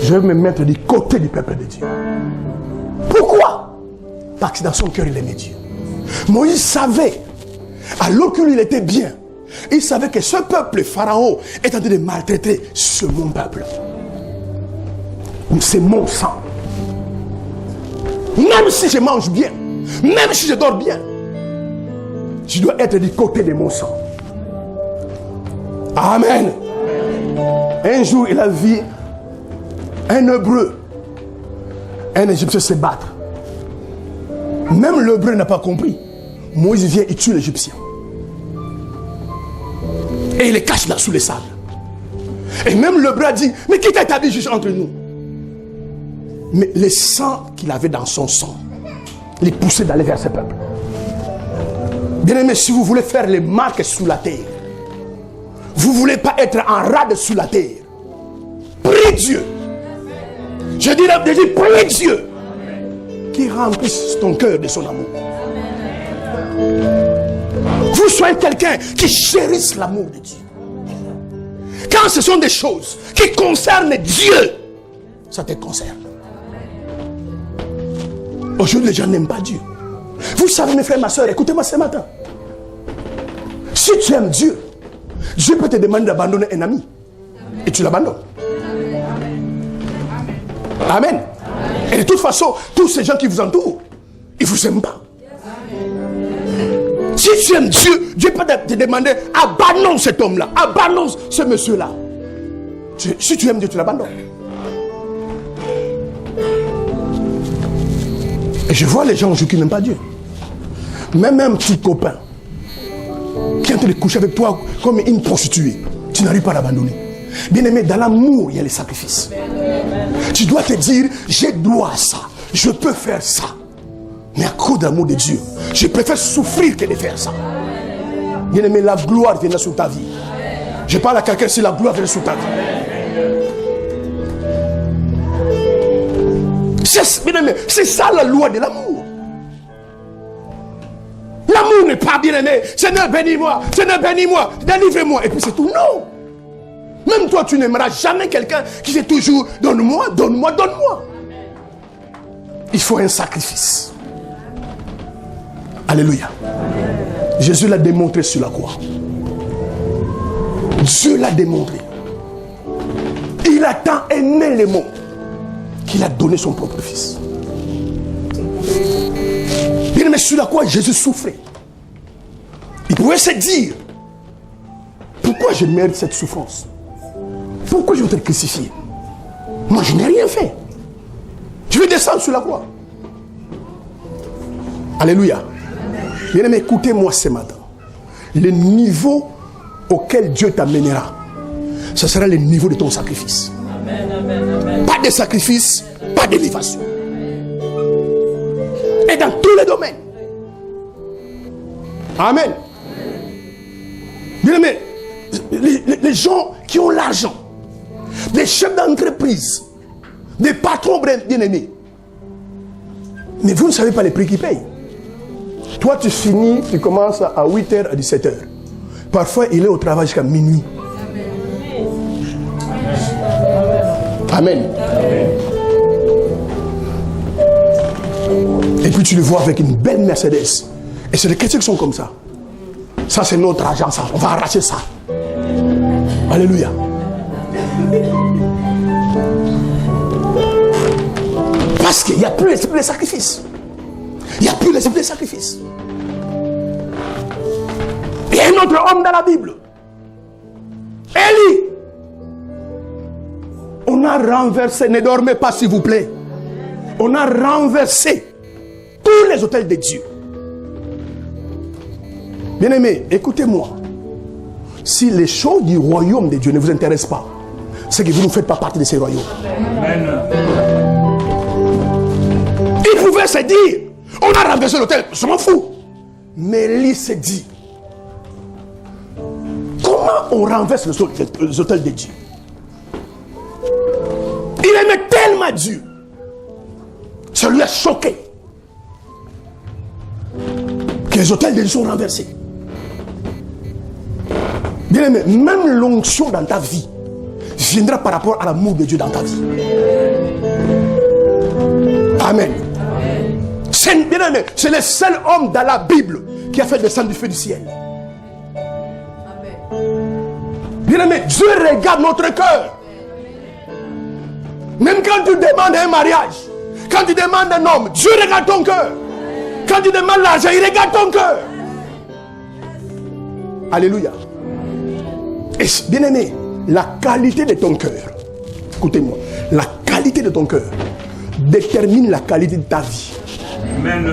Je vais me mettre du côté du peuple de Dieu. Pourquoi? Parce que dans son cœur, il aimait Dieu. Moïse savait, alors que lui, il était bien, il savait que ce peuple, Pharaon, est en train de maltraiter mon peuple. C'est mon sang. Même si je mange bien, même si je dors bien, je dois être du côté de mon sang. Amen. Un jour, il a vu un Hébreu, un Égyptien se battre. Même l'Hébreu n'a pas compris. Moïse vient et tue l'Égyptien. Et il les cache là sous les sables. Et même l'Hébreu a dit, mais qui t'a établi juste entre nous? Mais le sang qu'il avait dans son sang, il poussait d'aller vers ce peuple. Bien aimé, si vous voulez faire les marques sous la terre, vous ne voulez pas être en rade sous la terre, prie Dieu. Je dirais, prie Dieu qui remplisse ton cœur de son amour. Vous soyez quelqu'un qui chérisse l'amour de Dieu. Quand ce sont des choses qui concernent Dieu, ça te concerne. Aujourd'hui, les gens n'aiment pas Dieu. Vous savez, mes frères, ma soeur, écoutez-moi ce matin. Si tu aimes Dieu, Dieu peut te demander d'abandonner un ami. Et tu l'abandonnes. Amen. Et de toute façon, tous ces gens qui vous entourent, ils ne vous aiment pas. Si tu aimes Dieu, Dieu peut te demander, abandonne cet homme-là, abandonne ce monsieur-là. Si tu aimes Dieu, tu l'abandonnes. Et je vois les gens aujourd'hui qui n'aiment pas Dieu. Même un petit copain qui est en train de coucher avec toi comme une prostituée, tu n'arrives pas à l'abandonner. Bien aimé, dans l'amour, il y a les sacrifices. Tu dois te dire, j'ai droit à ça, je peux faire ça. Mais à cause de l'amour de Dieu, je préfère souffrir que de faire ça. Bien aimé, la gloire viendra sur ta vie. Je parle à quelqu'un si la gloire vient sur ta vie. C'est ça la loi de l'amour. L'amour n'est pas bien aimé. Seigneur, bénis-moi. Seigneur, bénis-moi. Délivre-moi. Et puis c'est tout. Non. Même toi, tu n'aimeras jamais quelqu'un qui fait toujours donne-moi, donne-moi, donne-moi. Il faut un sacrifice. Alléluia. Jésus l'a démontré sur la croix. Dieu l'a démontré. Il a tant aimé le monde qu'il a donné son propre fils. Bien, mais sur la croix, Jésus souffrait. Il pouvait se dire, pourquoi je mérite cette souffrance? Pourquoi je vais être crucifié? Moi, je n'ai rien fait. Je vais descendre sur la croix. Alléluia. Bien aimé, écoutez-moi ce matin. Le niveau auquel Dieu t'amènera, ce sera le niveau de ton sacrifice. Amen, amen, amen. Pas de sacrifice, pas d'élévation. Et dans tous les domaines. Amen. Bien aimé, les gens qui ont l'argent, les chefs d'entreprise, des patrons bien aimés, mais vous ne savez pas les prix qu'ils payent. Toi, tu finis, tu commences à 8h à 17h. Parfois, il est au travail jusqu'à minuit. Amen. Amen. Et puis tu le vois avec une belle Mercedes. Et c'est les chrétiens qui sont comme ça. Ça, c'est notre argent, ça. On va arracher ça. Alléluia. Parce qu'il n'y a plus l'esprit de sacrifice. Il n'y a plus l'esprit de sacrifice. Il y a un autre homme dans la Bible. Élie. On a renversé, ne dormez pas s'il vous plaît. On a renversé tous les autels de Dieu. Bien-aimés, écoutez-moi. Si les choses du royaume de Dieu ne vous intéressent pas, c'est que vous ne faites pas partie de ces royaumes. Amen. Il pouvait se dire, on a renversé l'autel, je m'en fous. Mais Élie se dit, comment on renverse les autels de Dieu? Il aimait tellement Dieu. Ça lui a choqué que les autels de Dieu sont renversés. Bien aimé, même l'onction dans ta vie viendra par rapport à l'amour de Dieu dans ta vie. Amen. C'est le seul homme dans la Bible qui a fait descendre du feu du ciel. Bien-aimé, Dieu regarde notre cœur. Même quand tu demandes un mariage, quand tu demandes un homme, Dieu regarde ton cœur. Quand tu demandes l'argent, il regarde ton cœur. Alléluia. Et bien-aimé, la qualité de ton cœur, écoutez-moi, la qualité de ton cœur détermine la qualité de ta vie. Amen.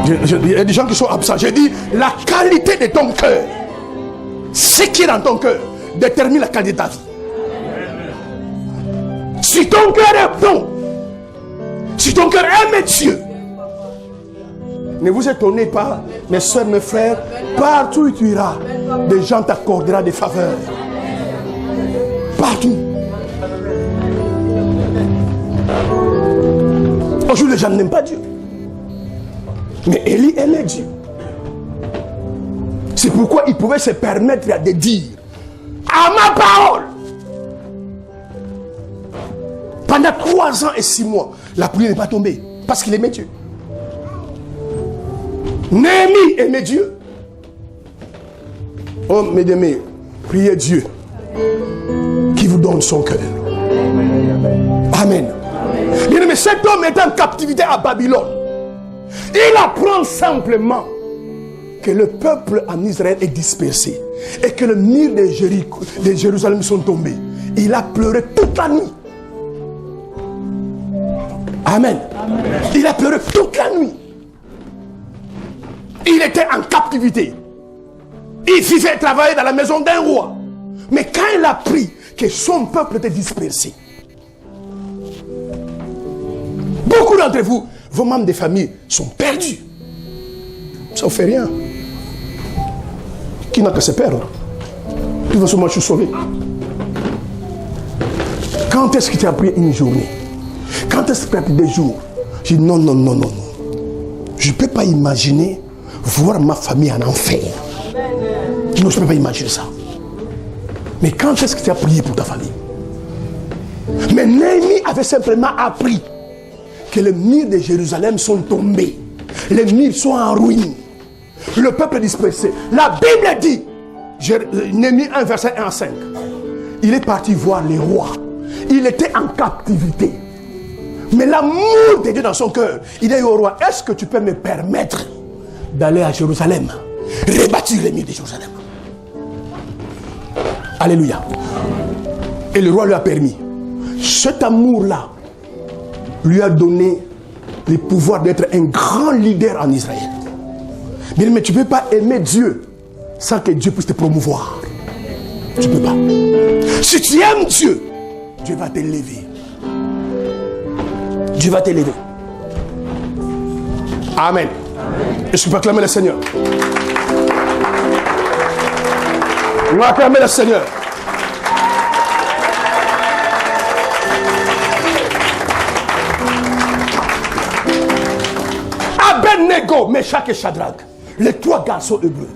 Il y a des gens qui sont absents. J'ai dit, la qualité de ton cœur, ce qui est dans ton cœur, détermine la qualité de ta vie. Si ton cœur est bon, si ton cœur aime Dieu, ne vous étonnez pas, mes soeurs, mes frères, partout où tu iras, des gens t'accorderont des faveurs. Partout. Aujourd'hui, les gens n'aiment pas Dieu. Mais Élie aimait Dieu. C'est pourquoi il pouvait se permettre de dire à ma parole. Pendant 3 ans et 6 mois, la pluie n'est pas tombée. Parce qu'il aimait Dieu. Néhémie aimait Dieu. Oh, mesdames, priez Dieu qui vous donne son cœur. Amen. Bien, mais cet homme est en captivité à Babylone. Il apprend simplement que le peuple en Israël est dispersé et que le mur de Jérusalem sont tombés. Il a pleuré toute la nuit. Amen. Amen. Il a pleuré toute la nuit. Il était en captivité. Il vivait et travaillait dans la maison d'un roi. Mais quand il a appris que son peuple était dispersé, beaucoup d'entre vous, vos membres de famille sont perdus. Ça ne fait rien. Qui n'a qu'à se perdre? De toute façon, moi je suis sauvé. Quand est-ce que tu as pris une journée? Quand est-ce que tu as pris des jours? Je dis non. Je ne peux pas imaginer voir ma famille en enfer. Non, je ne peux pas imaginer ça. Mais quand est-ce que tu as prié pour ta famille? Mais Néhémie avait simplement appris que les murs de Jérusalem sont tombés. Les murs sont en ruine. Le peuple est dispersé. La Bible dit, Néhémie 1, verset 1 à 5. Il est parti voir les rois. Il était en captivité. Mais l'amour de Dieu dans son cœur, il dit au roi, est-ce que tu peux me permettre d'aller à Jérusalem, rebâtir les murs de Jérusalem? Alléluia. Et le roi lui a permis. Cet amour-là lui a donné le pouvoir d'être un grand leader en Israël. Mais tu ne peux pas aimer Dieu sans que Dieu puisse te promouvoir. Tu ne peux pas. Si tu aimes Dieu, Dieu va t'élever. Dieu va t'élever. Amen. Est-ce que tu peux acclamer le Seigneur? On va acclamer le Seigneur. Abednego, Meshach et Shadrach, les 3 garçons hébreux.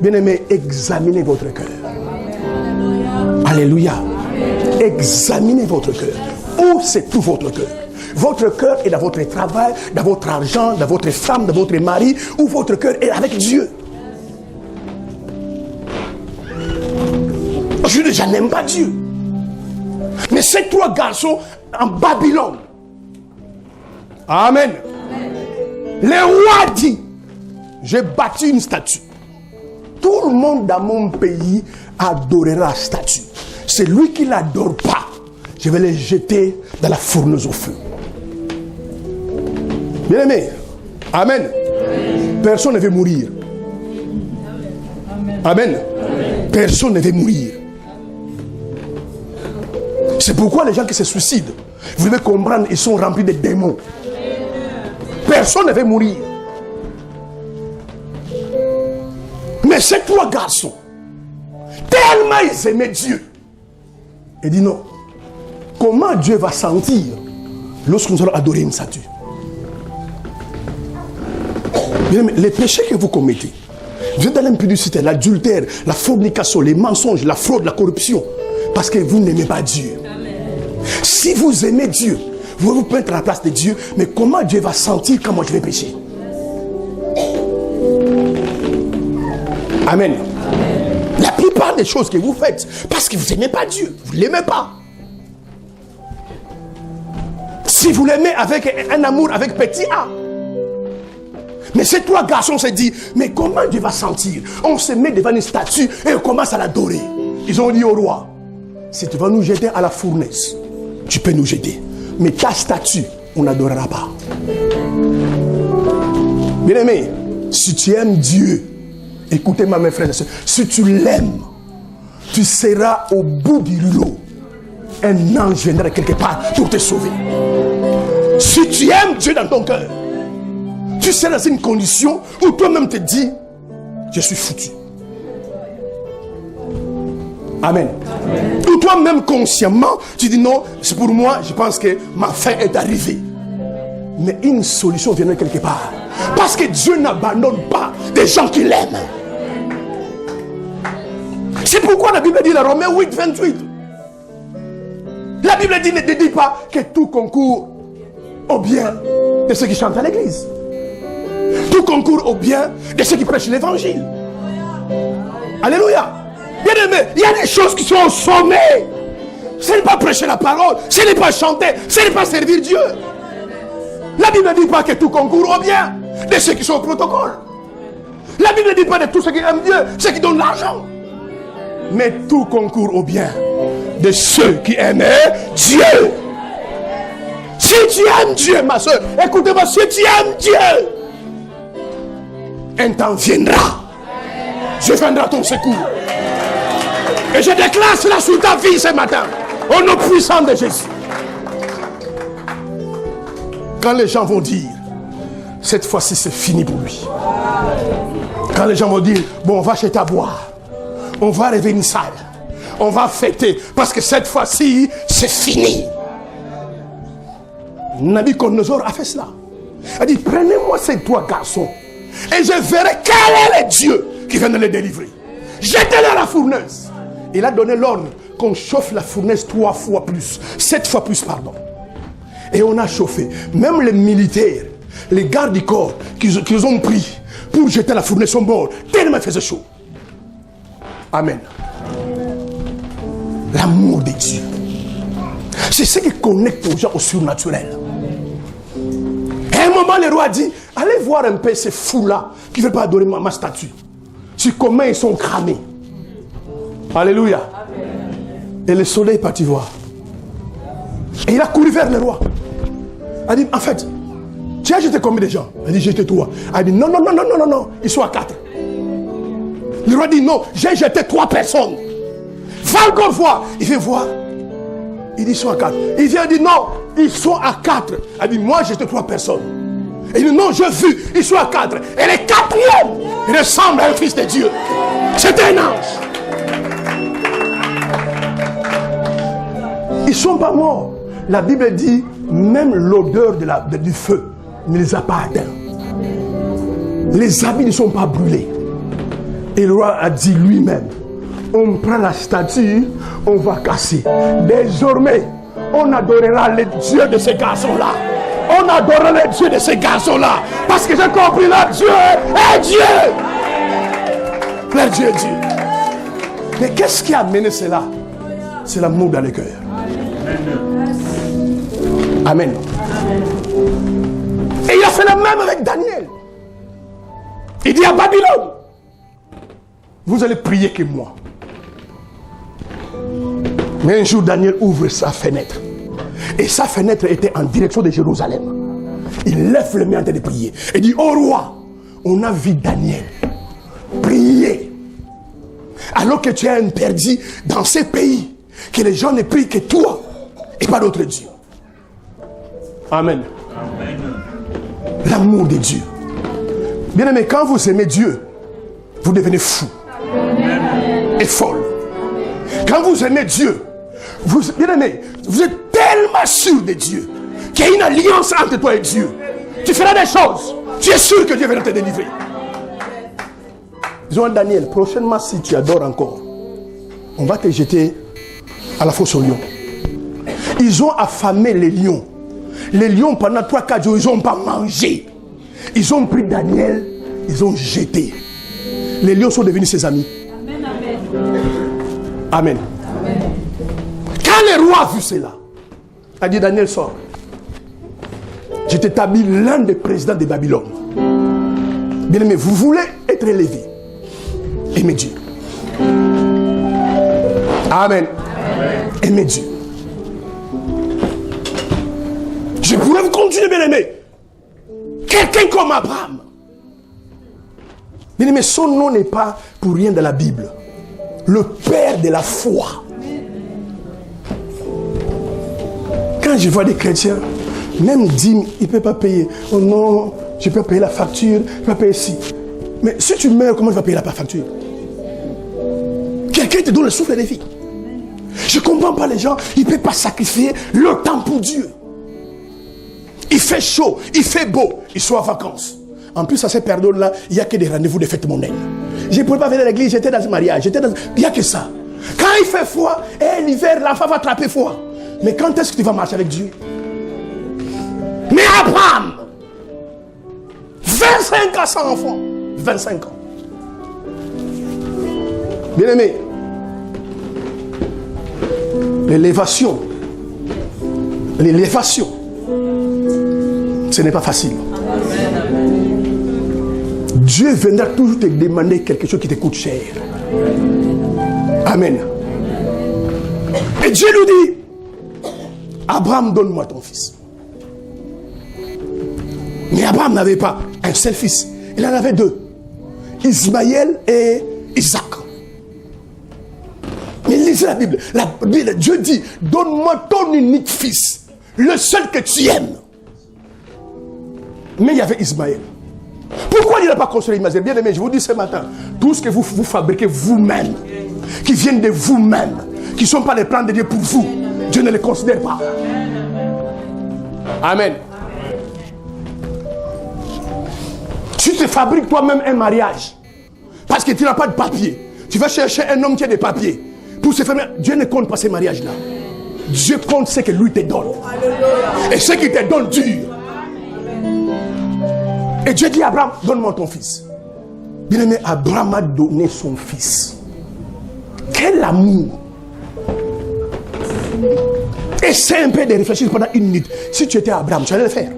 Bien-aimés, examinez votre cœur. Alléluia. Examinez votre cœur. Où se trouve votre cœur? Votre cœur est dans votre travail, dans votre argent, dans votre femme, dans votre mari, ou votre cœur est avec Dieu? Aujourd'hui, je n'aime pas Dieu. Mais ces 3 garçons en Babylone. Amen. Le roi dit, j'ai bâti une statue. Tout le monde dans mon pays adorera la statue. Celui qui ne l'adore pas, je vais le jeter dans la fourneuse au feu. Bien aimé, amen. Personne ne veut mourir. Amen. Personne ne veut mourir. C'est pourquoi les gens qui se suicident, vous devez comprendre, ils sont remplis de démons. Personne ne veut mourir. Mais ces 3 garçons, tellement ils aimaient Dieu, ils disent non. Comment Dieu va sentir lorsque nous allons adorer une statue? Les péchés que vous commettez, vous êtes dans l'impudicité, l'adultère, la fornication, les mensonges, la fraude, la corruption. Parce que vous n'aimez pas Dieu. Si vous aimez Dieu, vous vous mettre à la place de Dieu, mais comment Dieu va sentir quand moi je vais pécher? Amen. La plupart des choses que vous faites, parce que vous n'aimez pas Dieu, vous ne l'aimez pas. Si vous l'aimez avec un amour, avec petit A. Mais ces trois garçons se disent, mais comment Dieu va sentir? On se met devant une statue et on commence à l'adorer. Ils ont dit au roi, si tu vas nous jeter à la fournaise, tu peux nous jeter. Mais ta statue, on n'adorera pas. Bien-aimé, si tu aimes Dieu, écoutez-moi mes frères et sœurs, si tu l'aimes, tu seras au bout du rouleau. Un ange viendra quelque part pour te sauver. Si tu aimes Dieu dans ton cœur, tu seras dans une condition où toi-même te dis, je suis foutu. Amen. Ou toi-même consciemment, tu dis non, c'est pour moi, je pense que ma fin est arrivée. Mais une solution viendra quelque part. Parce que Dieu n'abandonne pas des gens qui l'aiment. C'est pourquoi la Bible dit dans Romains 8, 28. La Bible dit, ne dit pas que tout concourt au bien de ceux qui chantent à l'église. Tout concourt au bien de ceux qui prêchent l'évangile. Alléluia. Bien aimé, il y a des choses qui sont au sommet. Ce n'est pas prêcher la parole, ce n'est pas chanter, ce n'est pas servir Dieu. La Bible ne dit pas que tout concourt au bien de ceux qui sont au protocole. La Bible ne dit pas de tous ceux qui aiment Dieu, ceux qui donnent l'argent. Mais tout concourt au bien de ceux qui aiment Dieu. Si tu aimes Dieu, ma soeur, écoutez-moi, si tu aimes Dieu, un temps viendra. Je viendrai à ton secours. Et je déclare cela sur ta vie ce matin. Au nom puissant de Jésus. Quand les gens vont dire, cette fois-ci c'est fini pour lui. Quand les gens vont dire, bon, on va chez ta boire. On va rêver une salle. On va fêter. Parce que cette fois-ci, c'est fini. Nabucodonosor a fait cela. Il a dit, prenez-moi ces trois garçons. Et je verrai quel est le Dieu qui vient de les délivrer. Jetez-les à la fournaise. Il a donné l'ordre qu'on chauffe la fournaise 3 fois plus. 7 fois plus, pardon. Et on a chauffé. Même les militaires, les gardes du corps qu'ils ont pris pour jeter la fournaise sont morts. Tellement il faisait chaud. Amen. L'amour de Dieu. C'est ce qui connecte aux gens au surnaturel. À un moment, le roi a dit, allez voir un peu ces fous-là qui ne veulent pas adorer ma statue. Sur comment ils sont cramés. Alléluia. Et le soleil est parti voir. Et il a couru vers le roi. Il a dit, en fait, tu as jeté combien de gens? Il a dit, jeté 3. Il a dit, non, ils sont à 4. Le roi dit, non, j'ai jeté 3 personnes. Va encore voir. Il vient voir. Il dit, ils sont à 4. Il vient dire, non, ils sont à 4. Il a dit, moi, j'ai jeté 3 personnes. Et il dit, non, j'ai vu, ils sont à 4. Et le 4e, il ressemble à un fils de Dieu. C'est un ange. Ils ne sont pas morts. La Bible dit, même l'odeur du feu ne les a pas atteints. Les habits ne sont pas brûlés. Et le roi a dit lui-même, on prend la statue, on va casser. Désormais, on adorera les dieux de ces garçons-là. On adorera les dieux de ces garçons-là. Parce que j'ai compris, leur Dieu est Dieu. Leur Dieu est Dieu. Mais qu'est-ce qui a amené cela? C'est l'amour dans le cœur. Amen. Et il a fait le même avec Daniel. Il dit à Babylone, vous allez prier que moi. Mais un jour, Daniel ouvre sa fenêtre. Et sa fenêtre était en direction de Jérusalem. Il lève le main en train de prier. Et dit, oh roi, on a vu Daniel prier. Alors que tu es interdit dans ces pays, que les gens ne prient que toi et pas d'autres dieux. Amen. Amen. L'amour de Dieu. Bien aimé, quand vous aimez Dieu, vous devenez fou. Amen. Et folle. Quand vous aimez Dieu, bien aimé, vous êtes tellement sûr de Dieu qu'il y a une alliance entre toi et Dieu. Tu feras des choses. Tu es sûr que Dieu va te délivrer. Disons à Daniel, prochainement si tu adores encore, on va te jeter à la fosse aux lions. Ils ont affamé les lions. Les lions, pendant 3-4 jours, ils n'ont pas mangé. Ils ont pris Daniel, ils ont jeté. Les lions sont devenus ses amis. Amen. Amen. Quand le roi a vu cela, il a dit, Daniel, sort. Je t'établis l'un des présidents de Babylone. Bien aimé, vous voulez être élevé. Aimez Dieu. Amen. Aimez Dieu. Je pourrais vous continuer, bien aimé. Quelqu'un comme Abraham. Bien aimé, son nom n'est pas pour rien dans la Bible. Le père de la foi. Quand je vois des chrétiens, même dîme, il ne peut pas payer. Oh non, je peux payer la facture, je peux payer ci. Mais si tu meurs, comment tu vas payer la facture? Quelqu'un te donne le souffle de vie. Je ne comprends pas les gens, ils ne peuvent pas sacrifier leur temps pour Dieu. Il fait chaud, il fait beau, ils sont en vacances. En plus, à ces périodes-là, il n'y a que des rendez-vous de fête mondaine. Je ne pouvais pas venir à l'église, j'étais dans un mariage, il n'y a que ça. Quand il fait froid, et l'hiver, l'enfant va attraper froid. Mais quand est-ce que tu vas marcher avec Dieu? Mais Abraham, 25 ans sans enfant, 25 ans. Bien aimé, l'élévation, ce n'est pas facile. Dieu viendra toujours te demander quelque chose qui te coûte cher. Amen. Et Dieu nous dit, Abraham, donne-moi ton fils. Mais Abraham n'avait pas un seul fils. Il en avait deux. Ismaël et Isaac. Mais lisez la Bible. Dieu dit, donne-moi ton unique fils. Le seul que tu aimes. Mais il y avait Ismaël. Pourquoi il n'a pas construit Ismaël? Bien aimé, je vous dis ce matin, tout ce que vous fabriquez vous-même, qui viennent de vous-même, qui ne sont pas les plans de Dieu pour vous, Dieu ne les considère pas. Amen. Tu te fabriques toi-même un mariage parce que tu n'as pas de papier. Tu vas chercher un homme qui a des papiers pour se faire. Dieu ne compte pas ces mariages-là. Dieu compte ce que lui te donne. Et ce qu'il te donne dure. Et Dieu dit à Abraham, donne-moi ton fils. Bien aimé, Abraham a donné son fils. Quel amour. Essaie un peu de réfléchir pendant une minute. Si tu étais Abraham, tu allais le faire.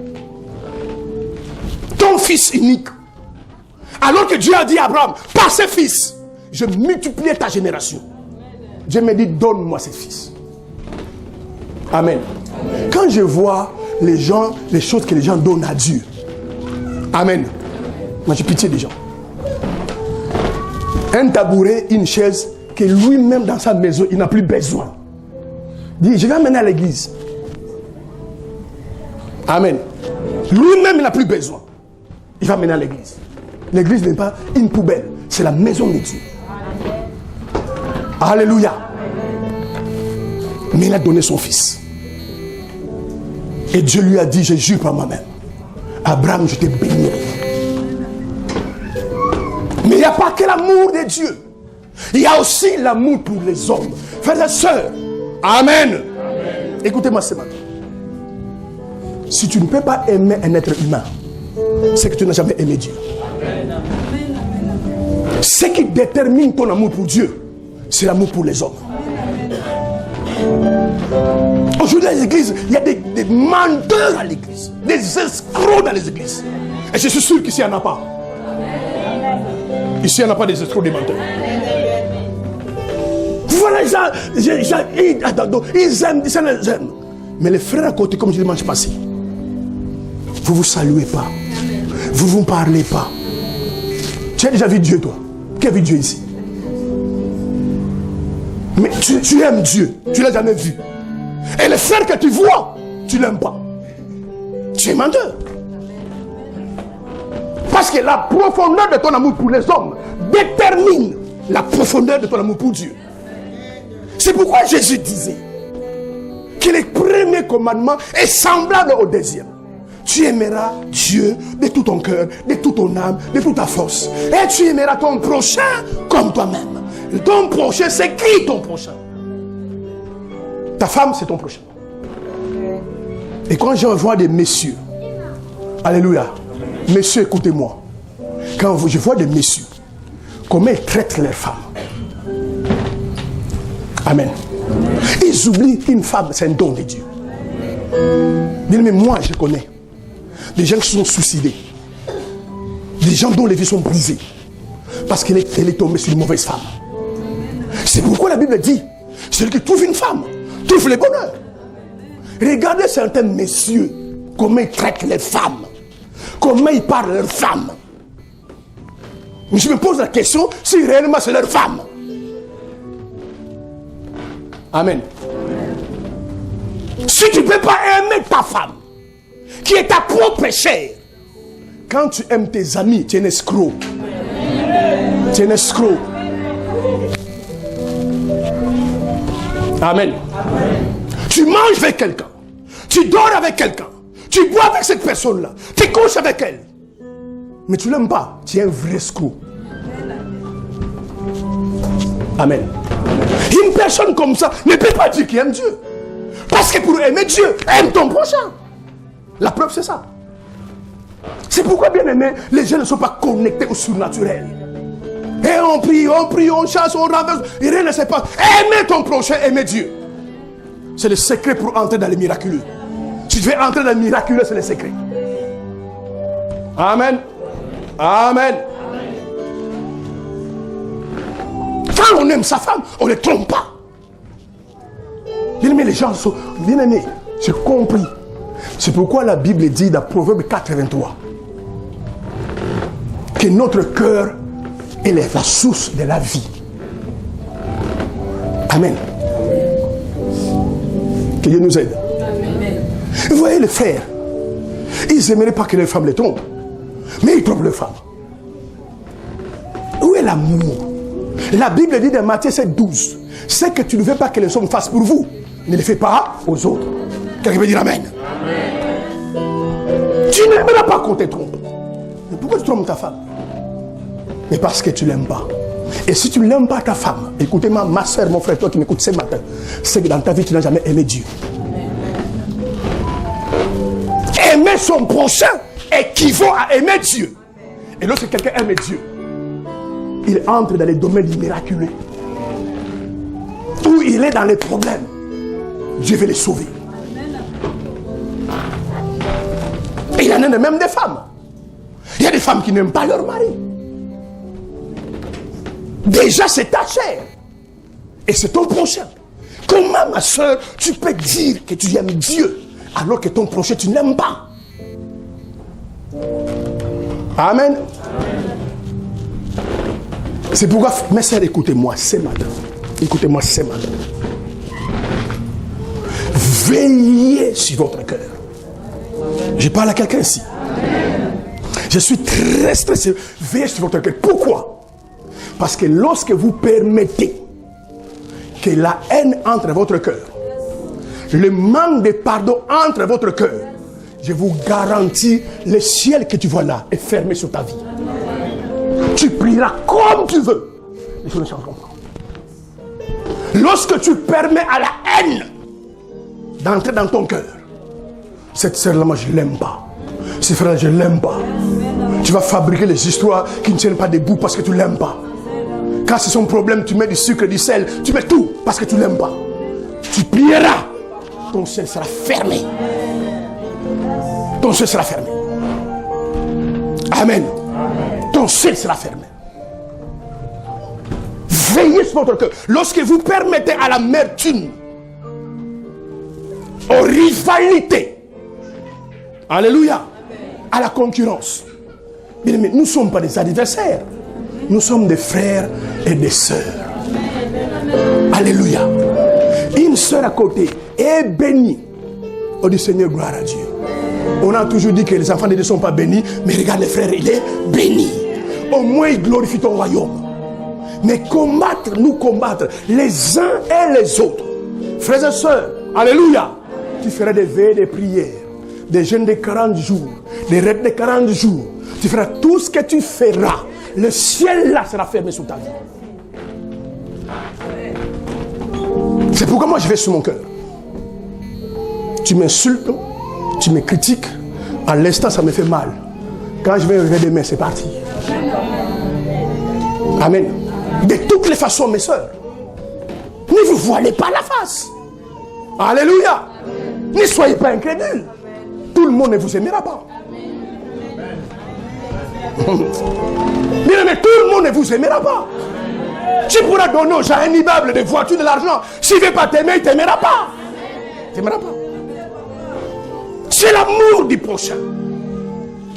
Ton fils unique. Alors que Dieu a dit à Abraham, par ce fils, je multiplie ta génération. Dieu me dit, donne-moi ce fils. Amen. Quand je vois les gens, les choses que les gens donnent à Dieu. Amen. Moi j'ai pitié des gens. Un tabouret, une chaise, que lui-même dans sa maison, il n'a plus besoin. Dit, je vais amener à l'église. Amen. Lui-même, il n'a plus besoin. Il va amener à l'église. L'église n'est pas une poubelle, c'est la maison de Dieu. Alléluia. Mais il a donné son fils. Et Dieu lui a dit, je jure par moi-même, Abraham, je te bénirai. Mais il n'y a pas que l'amour de Dieu. Il y a aussi l'amour pour les hommes. Frères et sœurs, Amen. Amen. Écoutez-moi ce matin. Si tu ne peux pas aimer un être humain, c'est que tu n'as jamais aimé Dieu. Amen. Ce qui détermine ton amour pour Dieu, c'est l'amour pour les hommes. Aujourd'hui dans les églises, il y a des menteurs à l'église, des escrocs dans les églises. Et je suis sûr qu'ici il n'y en a pas. Ici il n'y en a pas des escrocs, des menteurs. Voilà, ils aiment, ils aiment. Mais les frères à côté, comme je dimanche passé, vous ne vous saluez pas. Vous ne vous parlez pas. Tu as déjà vu Dieu, toi? Qui a vu Dieu ici? Mais tu aimes Dieu. Tu ne l'as jamais vu. Et le frère que tu vois, tu ne l'aimes pas. Tu es menteur. Parce que la profondeur de ton amour pour les hommes détermine la profondeur de ton amour pour Dieu. C'est pourquoi Jésus disait que le premier commandement est semblable au deuxième. Tu aimeras Dieu de tout ton cœur, de toute ton âme, de toute ta force. Et tu aimeras ton prochain comme toi-même. Ton prochain, c'est qui ton prochain? Ta femme, c'est ton prochain. Et quand je vois des messieurs, alléluia, messieurs, écoutez-moi. Quand je vois des messieurs, comment ils traitent leurs femmes. Amen. Ils oublient qu'une femme, c'est un don de Dieu. Mais moi, je connais des gens qui se sont suicidés. Des gens dont les vies sont brisées. Parce qu'elle est tombée sur une mauvaise femme. C'est pourquoi la Bible dit, celui qui trouve une femme, trouve le bonheur. Regardez certains messieurs, comment ils traitent les femmes. Comment ils parlent à leurs femmes. Mais je me pose la question, si réellement c'est leur femme. Amen. Si tu ne peux pas aimer ta femme, qui est ta propre chair, quand tu aimes tes amis, tu es un escroc. Tu es un escroc. Amen. Tu manges avec quelqu'un, tu dors avec quelqu'un, tu bois avec cette personne-là, tu couches avec elle. Mais tu ne l'aimes pas, tu es un vrai escroc. Amen. Une personne comme ça ne peut pas dire qu'il aime Dieu. Parce que pour aimer Dieu, aime ton prochain. La preuve, c'est ça. C'est pourquoi, bien aimé, les gens ne sont pas connectés au surnaturel. Et on prie, on chasse, on renverse, et rien ne se passe. Aimer ton prochain, aimer Dieu. C'est le secret pour entrer dans le miraculeux. Si tu veux entrer dans le miraculeux, c'est le secret. Amen. Amen. Quand on aime sa femme, on ne trompe pas. Bien aimé, les gens sont... Bien aimé, j'ai compris. C'est pourquoi la Bible dit dans Proverbe 83 que notre cœur est la source de la vie. Amen. Que Dieu nous aide. Amen. Vous voyez les frères, ils n'aimeraient pas que les femmes les trompent, mais ils trompent les femmes. Où est l'amour? La Bible dit dans Matthieu 7:12, ce que tu ne veux pas que les hommes fassent pour vous, ne le fais pas aux autres. Quelqu'un peut dire Amen. Tu n'aimeras pas qu'on te trompe. Mais pourquoi tu trompes ta femme? Mais parce que tu ne l'aimes pas. Et si tu ne l'aimes pas ta femme, écoutez-moi, ma soeur, mon frère, toi qui m'écoutes ce matin, c'est que dans ta vie tu n'as jamais aimé Dieu. Aimer son prochain équivaut à aimer Dieu. Et lorsque quelqu'un aime Dieu, il entre dans les domaines du miraculeux. Où il est dans les problèmes, Dieu veut les sauver. Et il y en a même des femmes. Il y a des femmes qui n'aiment pas leur mari. Déjà c'est ta chair. Et c'est ton prochain. Comment, ma soeur, tu peux dire que tu aimes Dieu alors que ton prochain tu n'aimes pas? Amen. C'est pourquoi, mes sœurs, écoutez-moi ce matin. Écoutez-moi ce matin. Veillez sur votre cœur. Je parle à quelqu'un ici. Je suis très stressé. Veillez sur votre cœur. Pourquoi? Parce que lorsque vous permettez que la haine entre dans votre cœur, le manque de pardon entre dans votre cœur, je vous garantis, le ciel que tu vois là est fermé sur ta vie. Tu prieras comme tu veux. Les choses ne changeront pas. Lorsque tu permets à la haine d'entrer dans ton cœur, cette sœur-là, moi je ne l'aime pas. Ce frère, je ne l'aime pas. Tu vas fabriquer les histoires qui ne tiennent pas debout parce que tu ne l'aimes pas. Quand c'est son problème, tu mets du sucre, du sel, tu mets tout parce que tu ne l'aimes pas. Tu prieras, ton ciel sera fermé. Ton ciel sera fermé. Amen. Ton ciel sera fermé. Veillez sur votre cœur. Lorsque vous permettez à l'amertume, aux rivalités, alléluia, à la concurrence. Mais nous ne sommes pas des adversaires. Nous sommes des frères et des sœurs. Alléluia. Une sœur à côté est bénie. On dit Seigneur, gloire à Dieu. On a toujours dit que les enfants de Dieu ne sont pas bénis. Mais regarde les frères, il est béni. Au moins il glorifie ton royaume. Mais nous combattre les uns et les autres. Frères et sœurs, alléluia. Tu feras des veilles de prières, des jeûnes de 40 jours, des rêves de 40 jours. Tu feras tout ce que tu feras. Le ciel là sera fermé sur ta vie. C'est pourquoi moi je vais sur mon cœur. Tu m'insultes, tu me critiques. À l'instant, ça me fait mal. Quand je vais lever les mains, c'est parti. Amen. De toutes les façons, mes soeurs, ne vous voilez pas la face. Alléluia. Ne soyez pas incrédules. Tout le monde ne vous aimera pas. Bien aimé, tout le monde ne vous aimera pas. Tu pourras donner aux gens un immeuble, des voitures, de l'argent. S'il ne veut pas t'aimer, il ne t'aimera pas. Il ne t'aimera pas. C'est l'amour du prochain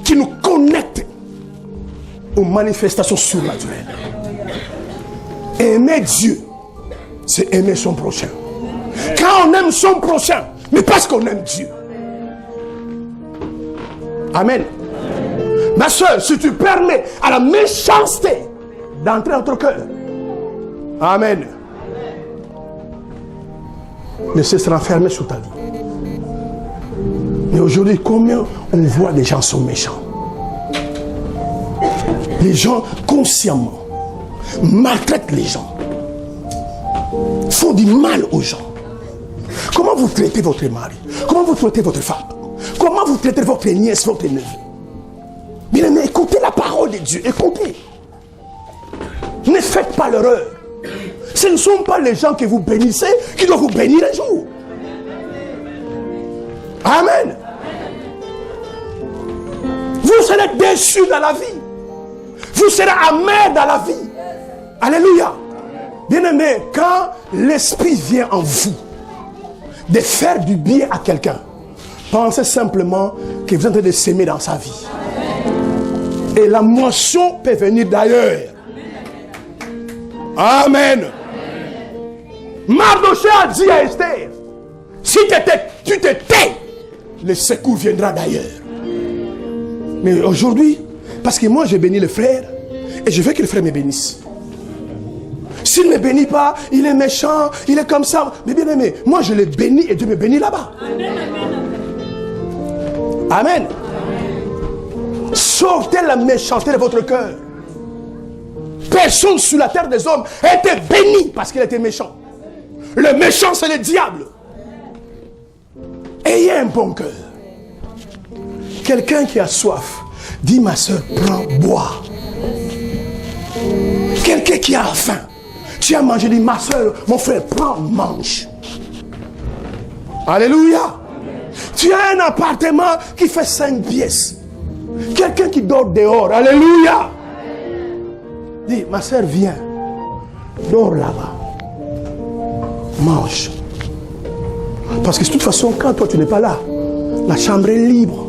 qui nous connecte aux manifestations surnaturelles. Aimer Dieu, c'est aimer son prochain. Quand on aime son prochain, mais parce qu'on aime Dieu. Amen. Ma soeur, si tu permets à la méchanceté d'entrer dans ton cœur, amen, mais ce sera fermé sur ta vie. Mais aujourd'hui, combien on voit des gens sont méchants? Les gens consciemment maltraitent les gens, font du mal aux gens. Comment vous traitez votre mari? Comment vous traitez votre femme? Comment vous traitez votre nièce, votre neveu? Bien aimé, écoutez la parole de Dieu, écoutez. Ne faites pas l'erreur. Ce ne sont pas les gens que vous bénissez qui doivent vous bénir un jour. Amen. Vous serez déçus dans la vie. Vous serez amers dans la vie. Alléluia. Bien-aimé, quand l'esprit vient en vous de faire du bien à quelqu'un, pensez simplement que vous êtes en train de s'aimer dans sa vie. Et la moisson peut venir d'ailleurs. Amen. Mardochée a dit à Esther, si tu te tais, le secours viendra d'ailleurs. Mais aujourd'hui, parce que moi j'ai béni le frère, et je veux que le frère me bénisse. S'il ne me bénit pas, il est méchant, il est comme ça. Mais bien aimé, moi je le bénis et Dieu me bénit là-bas. Amen. Sortez la méchanceté de votre cœur. Personne sur la terre des hommes a été béni parce qu'il était méchant. Le méchant, c'est le diable. Ayez un bon cœur. Quelqu'un qui a soif, dit ma soeur, prends, bois. Quelqu'un qui a faim, tu as mangé, dit ma soeur, mon frère, prends, mange. Alléluia. Tu as un appartement qui fait 5 pièces. Quelqu'un qui dort dehors, alléluia. Dis, ma soeur, viens. Dors là-bas. Mange. Parce que de toute façon, quand toi tu n'es pas là, la chambre est libre.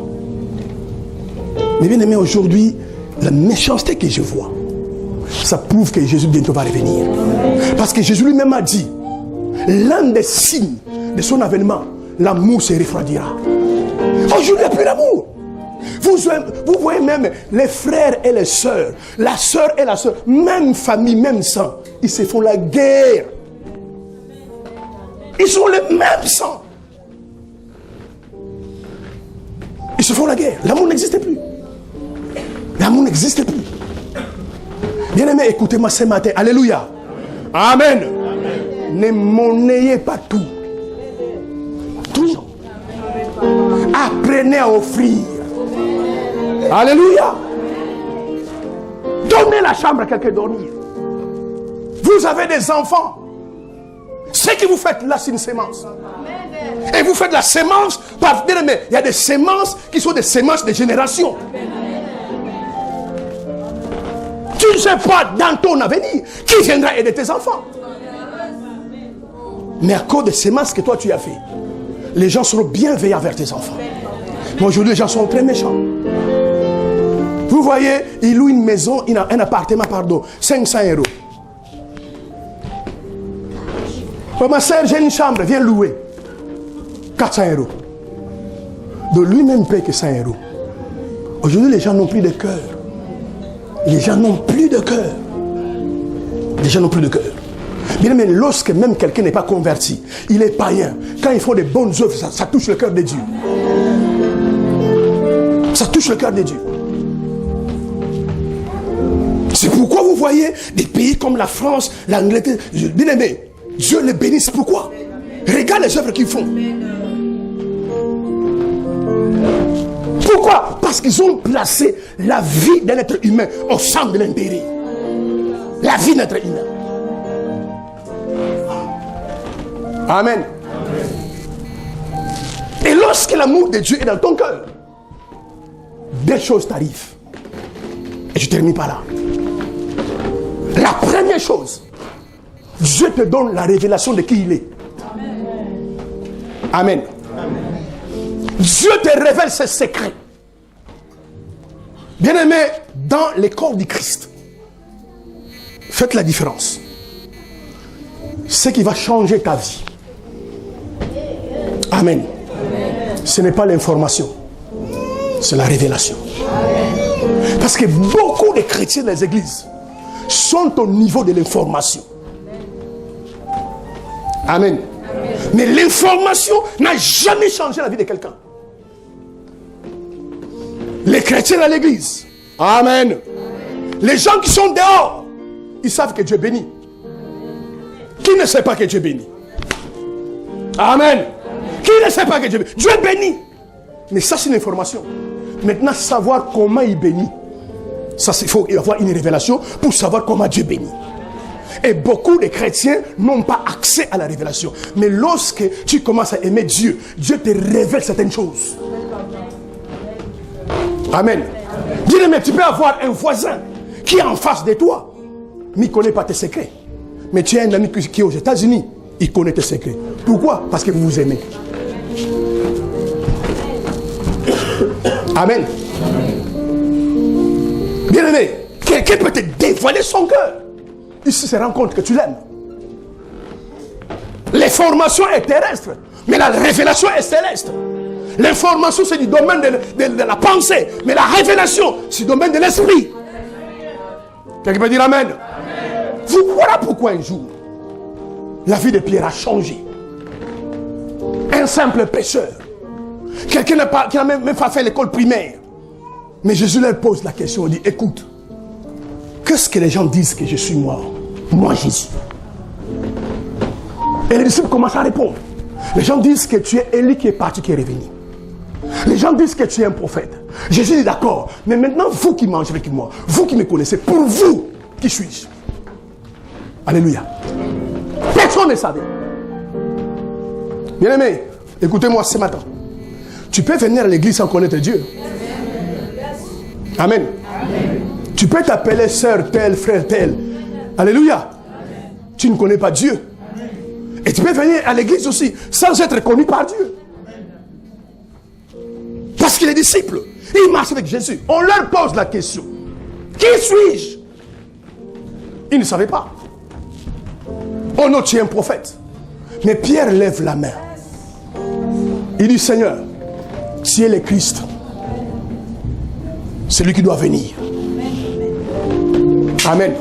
Mais bien aimé, aujourd'hui, la méchanceté que je vois, ça prouve que Jésus bientôt va revenir. Parce que Jésus lui-même a dit, l'un des signes de son avènement, l'amour se refroidira. Aujourd'hui, il n'y a plus d'amour. Vous voyez même les frères et les sœurs, la sœur et la sœur, même famille, même sang, ils se font la guerre. Ils sont le même sang. Ils se font la guerre. L'amour n'existe plus. L'amour n'existe plus. Bien-aimé, écoutez-moi ce matin. Alléluia. Amen. Amen. Ne monnayez pas tout. Tout. Apprenez à offrir. Alléluia. Donnez la chambre à quelqu'un dormir. Vous avez des enfants. Ce que vous faites là, c'est une sémence. Et vous faites la sémence par... Mais il y a des sémences qui sont des sémences de génération. Tu ne sais pas dans ton avenir qui viendra aider tes enfants. Mais à cause des sémences que toi tu as fait, les gens seront bienveillants vers tes enfants. Mais aujourd'hui, les gens sont très méchants. Vous voyez, il loue une maison, un appartement, pardon, 500 €. Oh, ma soeur, j'ai une chambre, viens louer. 400 €. De lui-même paye que 100 €. Aujourd'hui, les gens n'ont plus de cœur. Les gens n'ont plus de cœur. Les gens n'ont plus de cœur. Bien aimé, lorsque même quelqu'un n'est pas converti, il est païen. Quand ils font des bonnes œuvres, ça touche le cœur de Dieu. Ça touche le cœur de Dieu. C'est pourquoi vous voyez des pays comme la France, l'Angleterre. Bien aimé, Dieu les bénisse. Pourquoi? Regarde les œuvres qu'ils font. Pourquoi? Parce qu'ils ont placé la vie d'un être humain au centre de l'intérêt. La vie d'un être humain. Amen. Et lorsque l'amour de Dieu est dans ton cœur, deux choses t'arrivent. Et je termine par là. La première chose, Dieu te donne la révélation de qui il est. Amen. Dieu te révèle ses secrets. Bien-aimé, dans les corps du Christ, faites la différence. Ce qui va changer ta vie. Amen. Ce n'est pas l'information, c'est la révélation. Parce que beaucoup de chrétiens des églises sont au niveau de l'information. Amen. Mais l'information n'a jamais changé la vie de quelqu'un. Les chrétiens à l'église, amen. Les gens qui sont dehors, ils savent que Dieu bénit. Qui ne sait pas que Dieu bénit? Amen. Qui ne sait pas que Dieu bénit? Dieu bénit. Mais ça, c'est une information. Maintenant, savoir comment il bénit, ça, il faut avoir une révélation pour savoir comment Dieu bénit. Et beaucoup de chrétiens n'ont pas accès à la révélation. Mais lorsque tu commences à aimer Dieu, Dieu te révèle certaines choses. Amen. Dis-le, mais tu peux avoir un voisin qui est en face de toi, mais il ne connaît pas tes secrets. Mais tu as un ami qui est aux États-Unis, il connaît tes secrets. Pourquoi? Parce que vous vous aimez. Amen. Bien-aimé, quelqu'un peut te dévoiler son cœur. Il se rend compte que tu l'aimes. L'information est terrestre, mais la révélation est céleste. L'information, c'est du domaine de la pensée, mais la révélation, c'est du domaine de l'esprit. Quelqu'un peut dire amen? Voilà pourquoi un jour, la vie de Pierre a changé. Un simple pécheur, quelqu'un qui n'a même pas fait l'école primaire, mais Jésus leur pose la question, il dit, écoute, qu'est-ce que les gens disent que je suis moi? Moi Jésus. Et les disciples commencent à répondre. Les gens disent que tu es Élie qui est parti, qui est revenu. Les gens disent que tu es un prophète. Jésus dit d'accord, mais maintenant vous qui mangez avec moi, vous qui me connaissez, pour vous, qui suis-je? Alléluia. Personne ne savait. Bien-aimé, écoutez-moi ce matin. Tu peux venir à l'église sans connaître Dieu. Amen. Tu peux t'appeler sœur tel, frère tel. Alléluia. Tu ne connais pas Dieu. Et tu peux venir à l'église aussi sans être connu par Dieu. Parce que les disciples, ils marchent avec Jésus. On leur pose la question. Qui suis-je? Ils ne savaient pas. Oh non, tu es un prophète. Mais Pierre lève la main. Il dit, Seigneur, tu es le Christ. C'est lui qui doit venir. Amen.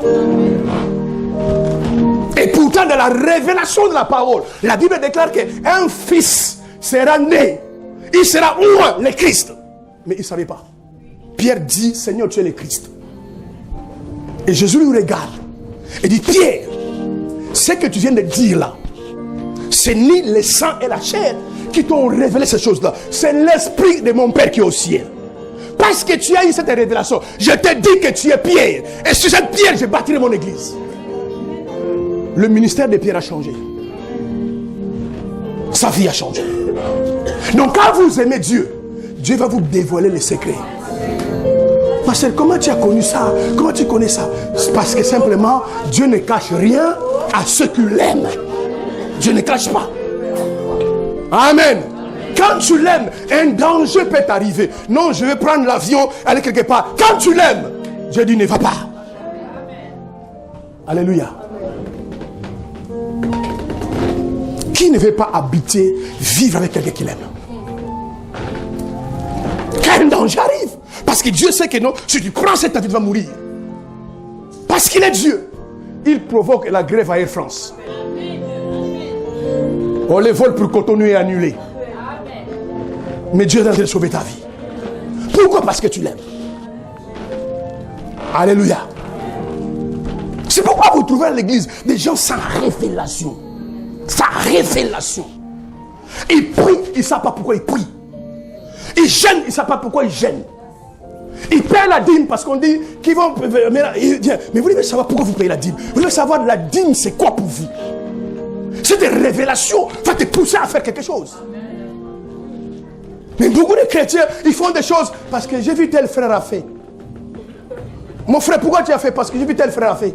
Et pourtant, dans la révélation de la parole, la Bible déclare qu'un fils sera né. Il sera où? Le Christ. Mais il ne savait pas. Pierre dit, Seigneur, tu es le Christ. Et Jésus lui regarde et dit, Pierre, ce que tu viens de dire là, c'est ni le sang et la chair qui t'ont révélé ces choses-là. C'est l'esprit de mon Père qui est au ciel. Parce que tu as eu cette révélation, je te dis que tu es Pierre. Et sur cette pierre, je bâtirai mon église. Le ministère de Pierre a changé. Sa vie a changé. Donc quand vous aimez Dieu, Dieu va vous dévoiler les secrets. Pasteur, comment tu as connu ça? Comment tu connais ça? C'est parce que simplement, Dieu ne cache rien à ceux qui l'aiment. Dieu ne cache pas. Amen. Quand tu l'aimes, un danger peut t'arriver. Non, je vais prendre l'avion, aller quelque part. Quand tu l'aimes, Dieu dit ne va pas. Alléluia. Qui ne veut pas habiter, vivre avec quelqu'un qu'il aime? Quand un danger arrive, parce que Dieu sait que non, si tu prends cette attitude, tu vas mourir. Parce qu'il est Dieu. Il provoque la grève à Air France. On les vole pour Cotonou est annulé. Mais Dieu est en train de sauver ta vie. Pourquoi? Parce que tu l'aimes. Alléluia. C'est pourquoi vous trouvez à l'église des gens sans révélation. Sans révélation. Ils prient, ils ne savent pas pourquoi ils prient. Ils gênent, ils ne savent pas pourquoi ils gênent. Ils paient la dîme parce qu'on dit qu'ils vont... Mais vous devez savoir pourquoi vous payez la dîme. Vous devez savoir la dîme, c'est quoi pour vous. C'est des révélations, va te pousser à faire quelque chose. Mais beaucoup de chrétiens, ils font des choses parce que j'ai vu tel frère a fait. Mon frère, pourquoi tu as fait? Parce que j'ai vu tel frère a fait.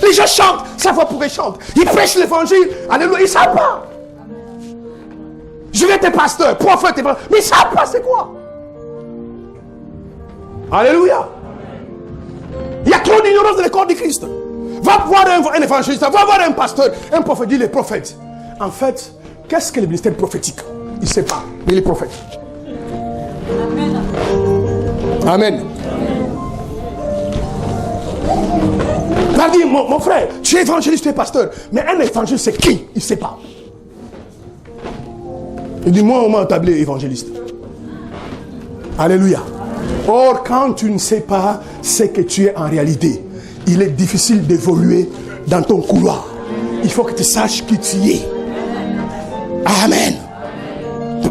Les gens chantent, ça va pourquoi ils chantent. Ils prêchent l'évangile, alléluia, ils ne savent pas. Je vais être pasteur, prophète, mais ils ne savent pas c'est quoi. Alléluia. Il y a trop d'ignorance dans le corps de Christ. Va voir un évangéliste, va voir un pasteur, un prophète, dit les prophètes. En fait, qu'est-ce que le ministère prophétique? Il ne sait pas, mais il est prophète. Amen. Amen. Va dire, mon frère, tu es évangéliste, tu es pasteur. Mais un évangéliste, c'est qui? Il ne sait pas. Il dit, moi, on m'a établi évangéliste. Alléluia. Or, quand tu ne sais pas ce que tu es en réalité, il est difficile d'évoluer dans ton couloir. Il faut que tu saches qui tu es. Amen.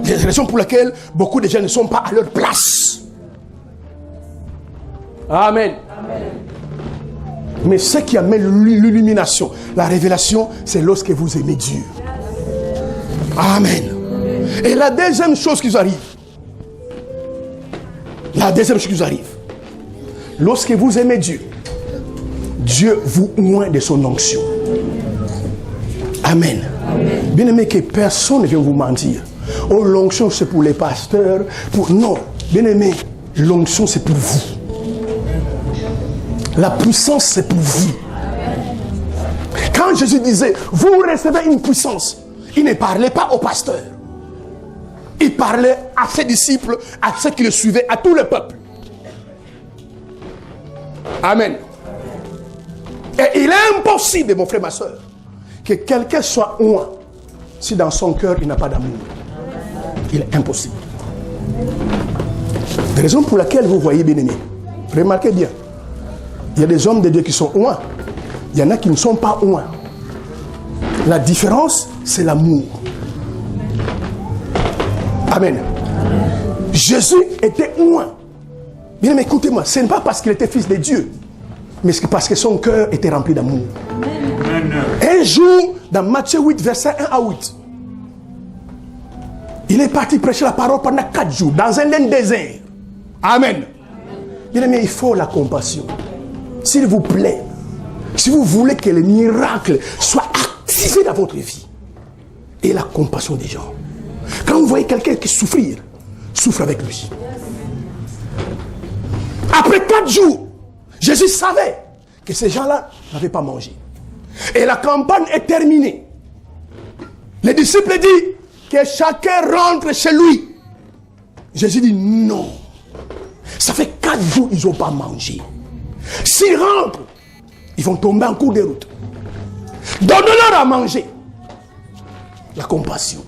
C'est la raison pour laquelle beaucoup de gens ne sont pas à leur place. Amen. Mais ce qui amène l'illumination, la révélation, c'est lorsque vous aimez Dieu. Amen. Et la deuxième chose qui vous arrive, lorsque vous aimez Dieu, Dieu vous oint de son onction. Amen. Bien aimé, que personne ne vient vous mentir. Oh, l'onction c'est pour les pasteurs. Non, bien aimé, l'onction c'est pour vous. La puissance c'est pour vous. Quand Jésus disait, vous recevez une puissance, il ne parlait pas aux pasteurs. Il parlait à ses disciples, à ceux qui le suivaient, à tout le peuple. Amen. Et il est impossible, mon frère, ma soeur, que quelqu'un soit oint si dans son cœur il n'a pas d'amour. Il est impossible. La raison pour laquelle vous voyez, bien aimé, remarquez bien, il y a des hommes de Dieu qui sont oints, il y en a qui ne sont pas oints. La différence, c'est l'amour. Amen. Jésus était oint. Bien aimé, écoutez-moi, ce n'est pas parce qu'il était fils de Dieu, mais c'est parce que son cœur était rempli d'amour. Un jour, dans Matthieu 8, verset 1 à 8, il est parti prêcher la parole pendant 4 jours, dans un désert. Amen. Bien aimé, il faut la compassion. S'il vous plaît, si vous voulez que le miracle soit activé dans votre vie, et la compassion des gens. Quand vous voyez quelqu'un qui souffre avec lui. Après 4 jours, Jésus savait que ces gens-là n'avaient pas mangé. Et la campagne est terminée. Les disciples disent que chacun rentre chez lui. Jésus dit non. Ça fait 4 jours qu'ils n'ont pas mangé. S'ils rentrent, ils vont tomber en cours de route. Donne-leur à manger. La compassion.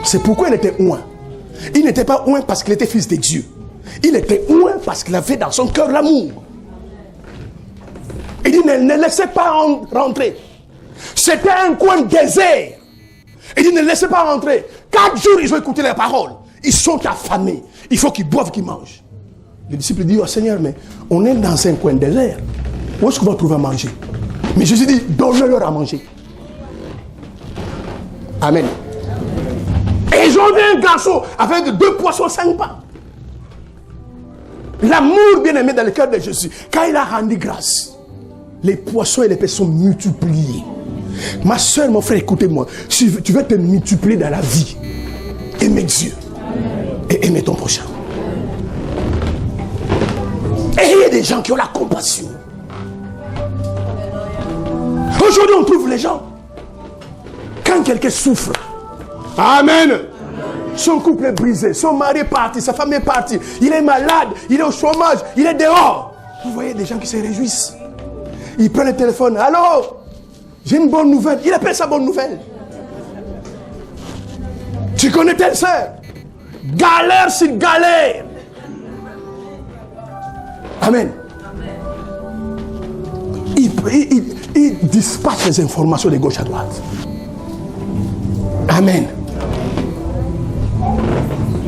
C'est pourquoi il était oint. Il n'était pas oint parce qu'il était fils de Dieu. Il était oint parce qu'il avait dans son cœur l'amour. Il dit ne laissez pas rentrer. C'était un coin désert. Il dit ne laissez pas rentrer. 4 jours ils ont écouté les paroles. Ils sont affamés. Il faut qu'ils boivent, qu'ils mangent. Les disciples disent, oh Seigneur, mais on est dans un coin désert. Où est-ce qu'on va trouver à manger? Mais Jésus dit, donne-leur à manger. Amen. Et ils ont vu un garçon avec 2 poissons, 5 pains. L'amour bien aimé dans le cœur de Jésus. Quand il a rendu grâce, les poissons et les pains sont multipliés. Ma soeur, mon frère, écoutez-moi. Si tu veux te multiplier dans la vie, aimez Dieu et aimez ton prochain. Et il y a des gens qui ont la compassion. Aujourd'hui, on trouve les gens. Quand quelqu'un souffre, amen. Son couple est brisé, son mari est parti, sa femme est partie, il est malade, il est au chômage, il est dehors. Vous voyez des gens qui se réjouissent. Ils prennent le téléphone. Allô, j'ai une bonne nouvelle. Il appelle ça bonne nouvelle. Tu connais telle sœur? Galère sur galère. Amen. Il dispatche les informations de gauche à droite. Amen.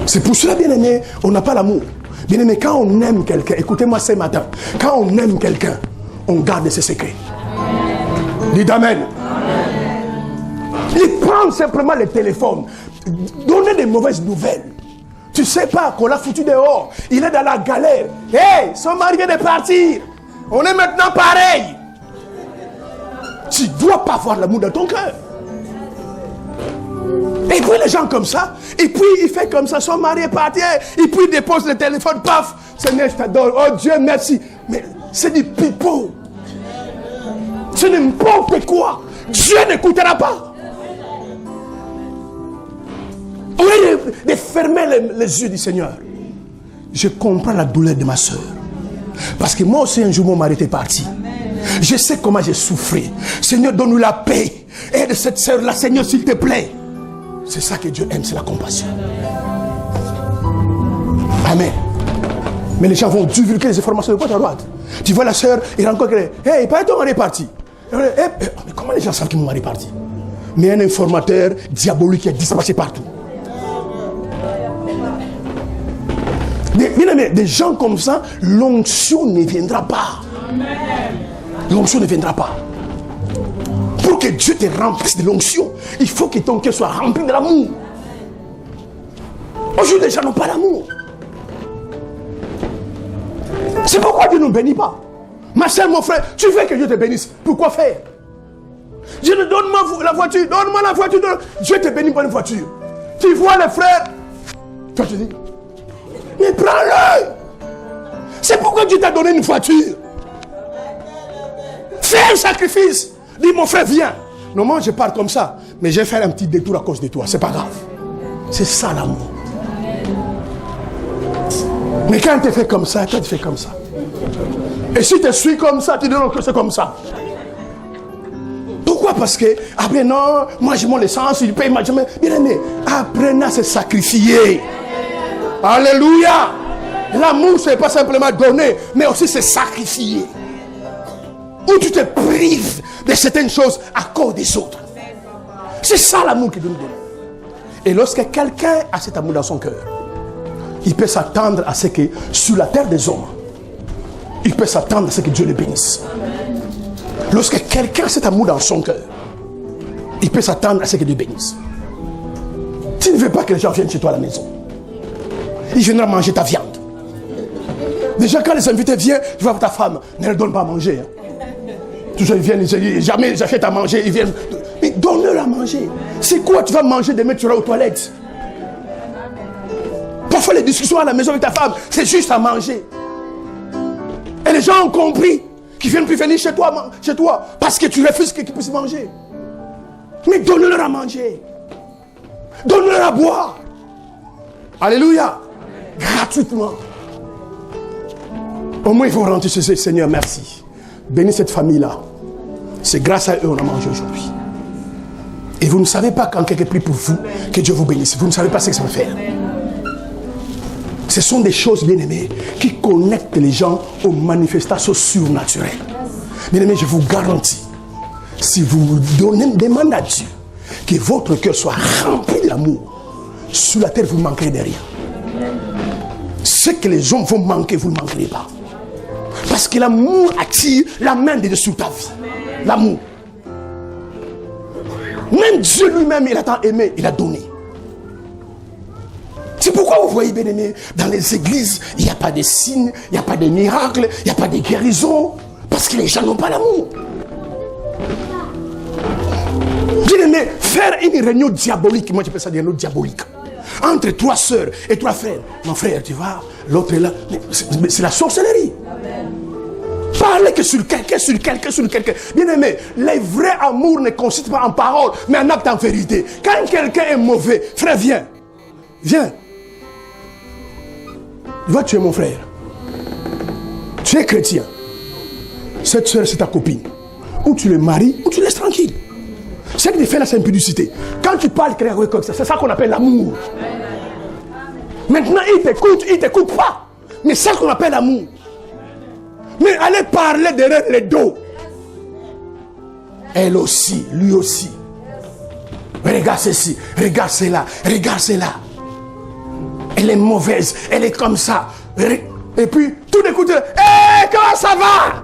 C'est pour cela, bien aimé, on n'a pas l'amour. Bien aimé, quand on aime quelqu'un, écoutez-moi ce matin, quand on aime quelqu'un, on garde ses secrets. Dites Amen. Il prend simplement le téléphone, donner des mauvaises nouvelles. Tu sais pas qu'on l'a foutu dehors, il est dans la galère. Hey, son mari vient de partir. On est maintenant pareil. Tu ne dois pas avoir l'amour dans ton cœur. Et puis les gens comme ça, et puis il fait comme ça, son mari est parti, et puis il dépose le téléphone, paf, Seigneur je t'adore, oh Dieu merci. Mais c'est du pipeau. C'est n'importe quoi. Dieu n'écoutera pas. Au lieu de fermer les yeux du Seigneur, je comprends la douleur de ma soeur. Parce que moi aussi un jour mon mari était parti. Je sais comment j'ai souffert. Seigneur, donne-nous la paix. Aide cette soeur-là, Seigneur, s'il te plaît. C'est ça que Dieu aime, c'est la compassion. Amen. Mais les gens vont divulguer les informations de gauche à droite. Tu vois la soeur, il rencontre quelqu'un. Hey, pas ton mari est parti. Mais comment les gens savent que mon mari est parti? Mais un informateur diabolique qui est dispatché partout. Des gens comme ça, l'onction ne viendra pas. L'onction ne viendra pas. Pour que Dieu te remplisse de l'onction, il faut que ton cœur soit rempli de l'amour. Aujourd'hui, les gens n'ont pas l'amour. C'est pourquoi Dieu ne nous bénit pas. Ma soeur, mon frère, tu veux que Dieu te bénisse. Pourquoi faire? Dieu te donne-moi la voiture, donne-moi la voiture. Dieu te bénit par une voiture. Tu vois les frères, toi tu dis, mais prends-le. C'est pourquoi Dieu t'a donné une voiture. Fais un sacrifice. Dis mon frère, viens. Non, moi je pars comme ça. Mais je vais faire un petit détour à cause de toi. C'est pas grave. C'est ça l'amour. Mais quand tu fais comme ça, toi tu fais comme ça. Et si tu suis comme ça, tu dis non que c'est comme ça. Pourquoi? Parce que, après non, moi j'ai mon essence, il paye ma jamais. Bien aimé, apprenez à se sacrifier. Alléluia. L'amour, ce n'est pas simplement donner, mais aussi se sacrifier. Où tu te prives de certaines choses à cause des autres. C'est ça l'amour que Dieu nous donne. Et lorsque quelqu'un a cet amour dans son cœur, il peut s'attendre à ce que sur la terre des hommes, il peut s'attendre à ce que Dieu le bénisse. Lorsque quelqu'un a cet amour dans son cœur, il peut s'attendre à ce que Dieu bénisse. Tu ne veux pas que les gens viennent chez toi à la maison. Ils viendront manger ta viande. Déjà quand les invités viennent, tu vois ta femme, ne leur donne pas à manger. Toujours ils viennent, jamais ils achètent à manger, ils viennent. Mais donne-leur à manger. C'est quoi tu vas manger demain, tu iras aux toilettes? Parfois les discussions à la maison avec ta femme, c'est juste à manger. Et les gens ont compris qu'ils ne viennent plus venir chez toi parce que tu refuses qu'ils puissent manger. Mais donne-leur à manger. Donne-leur à boire. Alléluia. Gratuitement. Au moins il faut rentrer chez eux. Seigneur, merci. Bénis cette famille-là. C'est grâce à eux qu'on a mangé aujourd'hui. Et vous ne savez pas quand quelqu'un prie pour vous, que Dieu vous bénisse. Vous ne savez pas ce que ça va faire. Ce sont des choses, bien aimées, qui connectent les gens aux manifestations surnaturelles. Bien aimés, je vous garantis, si vous demandez à Dieu que votre cœur soit rempli d'amour, sur la terre, vous ne manquerez de rien. Ce que les hommes vont manquer, vous ne manquerez pas. Parce que l'amour attire la main de Dieu sur ta vie. L'amour. Même Dieu lui-même, il a tant aimé, il a donné. C'est pourquoi vous voyez, bien aimé, dans les églises, il n'y a pas de signes, il n'y a pas de miracles, il n'y a pas de guérisons. Parce que les gens n'ont pas l'amour. Bien aimé, faire une réunion diabolique, moi j'appelle ça une réunion diabolique. Entre 3 sœurs et 3 frères. Mon frère, tu vois, l'autre est là. C'est la sorcellerie. Parler que sur quelqu'un. Bien aimé, les vrais amours ne consistent pas en paroles, mais en acte en vérité. Quand quelqu'un est mauvais, frère, viens. Viens. Va tuer mon frère. Tu es chrétien. Cette soeur, c'est ta copine. Ou tu le maries, ou tu le laisses tranquille. Ce que tu fais là, c'est impudicité. Quand tu parles comme ça, c'est ça qu'on appelle l'amour. Maintenant, il t'écoute pas. Mais c'est ça qu'on appelle l'amour. Mais allez parler derrière les dos. Elle aussi, lui aussi. Regarde ceci, regarde cela, regarde cela. Elle est mauvaise, elle est comme ça. Et puis, tout d'un coup, hey, comment ça va?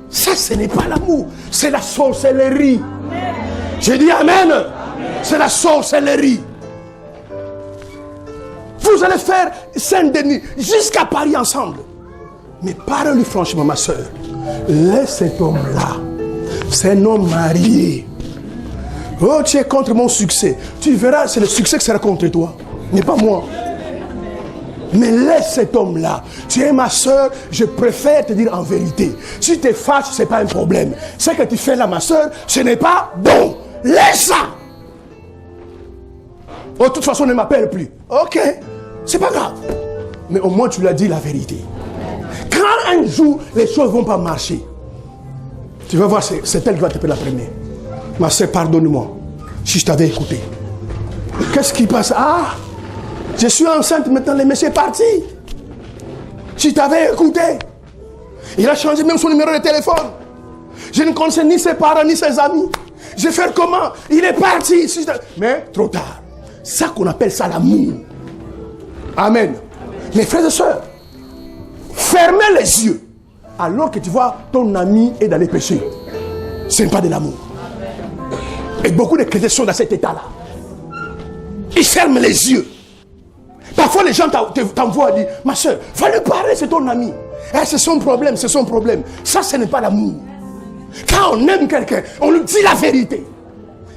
Ça, ce n'est pas l'amour, c'est la sorcellerie. J'ai dit amen. C'est la sorcellerie. Vous allez faire Saint-Denis jusqu'à Paris ensemble. Mais parle-lui franchement, ma soeur. Laisse cet homme-là. C'est un homme marié. Oh, tu es contre mon succès. Tu verras, c'est le succès qui sera contre toi, mais pas moi. Mais laisse cet homme-là. Tu es ma soeur, je préfère te dire en vérité. Si tu es fâche, ce n'est pas un problème. Ce que tu fais là, ma soeur, ce n'est pas bon. Laisse ça. Oh, de toute façon, ne m'appelle plus. Ok, c'est pas grave. Mais au moins, tu lui as dit la vérité. Quand un jour, les choses ne vont pas marcher, tu vas voir, c'est elle qui va te payer la première. Ma soeur, pardonne-moi si je t'avais écouté. Qu'est-ce qui passe? Ah, je suis enceinte maintenant, le monsieur est parti. Si je t'avais écouté, il a changé même son numéro de téléphone. Je ne connaissais ni ses parents ni ses amis. Je vais faire comment? Il est parti. Mais trop tard. Ça qu'on appelle ça l'amour. Amen. Mes frères et sœurs, fermez les yeux alors que tu vois ton ami est dans les péchés. Ce n'est pas de l'amour. Et beaucoup de chrétiens sont dans cet état-là. Ils ferment les yeux. Parfois les gens t'envoient dire, ma soeur, va lui parler, c'est ton ami. Eh, c'est son problème, c'est son problème. Ça, ce n'est pas l'amour. Quand on aime quelqu'un, on lui dit la vérité.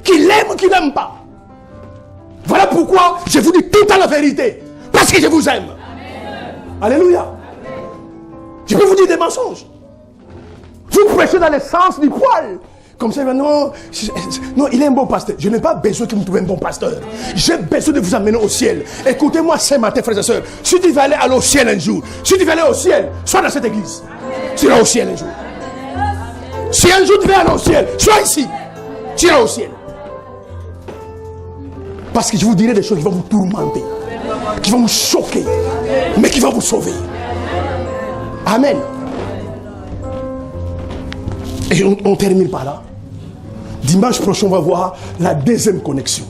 Qu'il aime ou qu'il n'aime pas. Voilà pourquoi je vous dis tout le temps la vérité. Parce que je vous aime. Amen. Alléluia. Je peux vous dire des mensonges. Vous prêchez dans le sens du poil. Comme ça, non, il est un bon pasteur. Je n'ai pas besoin que vous trouviez un bon pasteur. J'ai besoin de vous amener au ciel. Écoutez-moi ce matin, frères et sœurs. Si tu veux aller au ciel un jour, si tu veux aller au ciel, sois dans cette église. Tu iras au ciel un jour. Si un jour tu veux aller au ciel, sois ici. Tu iras au ciel. Parce que je vous dirai des choses qui vont vous tourmenter, qui vont vous choquer, mais qui vont vous sauver. Amen. Et on termine par là. Dimanche prochain, on va voir la deuxième connexion,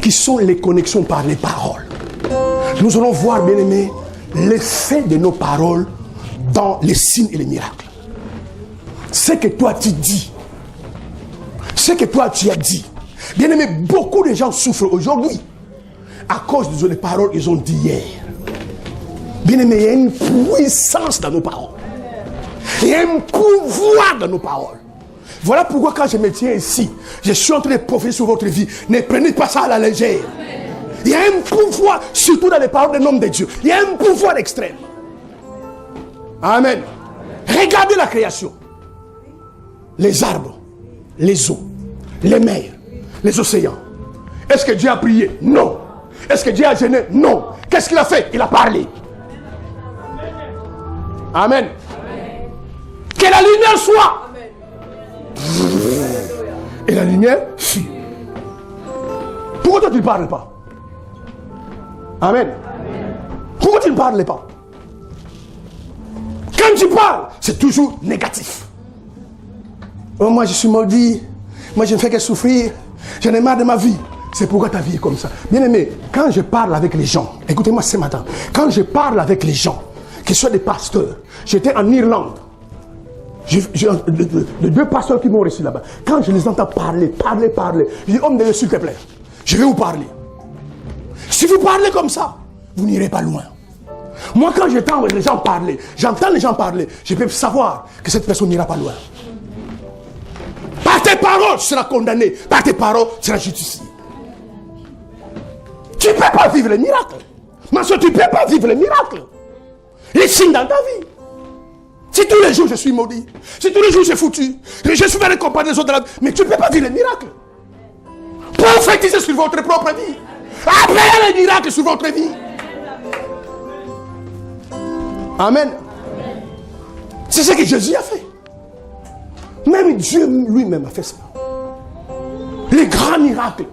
qui sont les connexions par les paroles. Nous allons voir, bien aimés, l'effet de nos paroles dans les signes et les miracles. Ce que toi tu dis, ce que toi tu as dit. Bien aimé, beaucoup de gens souffrent aujourd'hui à cause des paroles qu'ils ont dit hier. Bien aimé, il y a une puissance dans nos paroles. Il y a un pouvoir dans nos paroles. Voilà pourquoi quand je me tiens ici, je suis en train de prophétiser sur votre vie. Ne prenez pas ça à la légère. Il y a un pouvoir, surtout dans les paroles des hommes de Dieu. Il y a un pouvoir extrême. Amen. Regardez la création. Les arbres, les eaux, les mers, les océans. Est-ce que Dieu a prié? Non. Est-ce que Dieu a gêné? Non. Qu'est-ce qu'il a fait? Il a parlé. Amen. Que la lumière soit. Et la lumière fut. Pourquoi toi tu ne parles pas? Amen. Pourquoi tu ne parles pas? Quand tu parles, c'est toujours négatif. Oh, moi je suis maudit. Moi je ne fais que souffrir. J'en ai marre de ma vie. C'est pourquoi ta vie est comme ça. Bien aimé, quand je parle avec les gens, écoutez-moi ce matin, quand je parle avec les gens, qu'ils soient des pasteurs, j'étais en Irlande. J'ai deux pasteurs qui m'ont reçu là-bas. Quand je les entends parler, je dis, homme de Dieu, s'il te plaît, je vais vous parler. Si vous parlez comme ça, vous n'irez pas loin. Moi, quand j'entends les gens parler, je peux savoir que cette personne n'ira pas loin. Par tes paroles, tu seras condamné. Par tes paroles, tu seras justifié. Tu ne peux pas vivre les miracles. Ma soeur, tu ne peux pas vivre les miracles. Les signes dans ta vie. Si tous les jours je suis maudit, si tous les jours j'ai foutu, je suis dans les compagnies des autres, mais tu ne peux pas vivre les miracles. Prophétisez sur votre propre vie. Appelez les miracles sur votre vie. Amen. C'est ce que Jésus a fait. Même Dieu lui-même a fait ça. Les grands miracles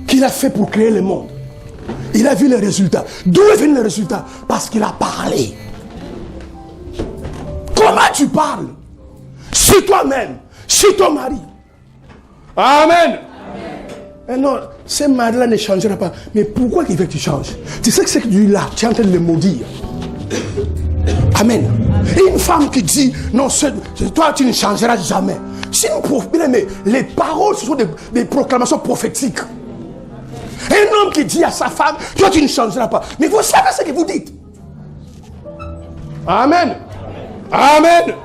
qu'il a fait pour créer le monde. Il a vu les résultats. D'où est venu le résultat? Parce qu'il a parlé. Comment tu parles? Sur toi-même, sur ton mari. Amen. Et non, ce mari-là ne changera pas. Mais pourquoi il veut que tu changes? Tu sais que c'est que lui là, tu es en train de le maudire. Amen. Et une femme qui dit, non, toi tu ne changeras jamais. C'est bien aimé, les paroles, ce sont des proclamations prophétiques. Un homme qui dit à sa femme, toi tu ne changeras pas. Mais vous savez ce que vous dites. Amen. Amen.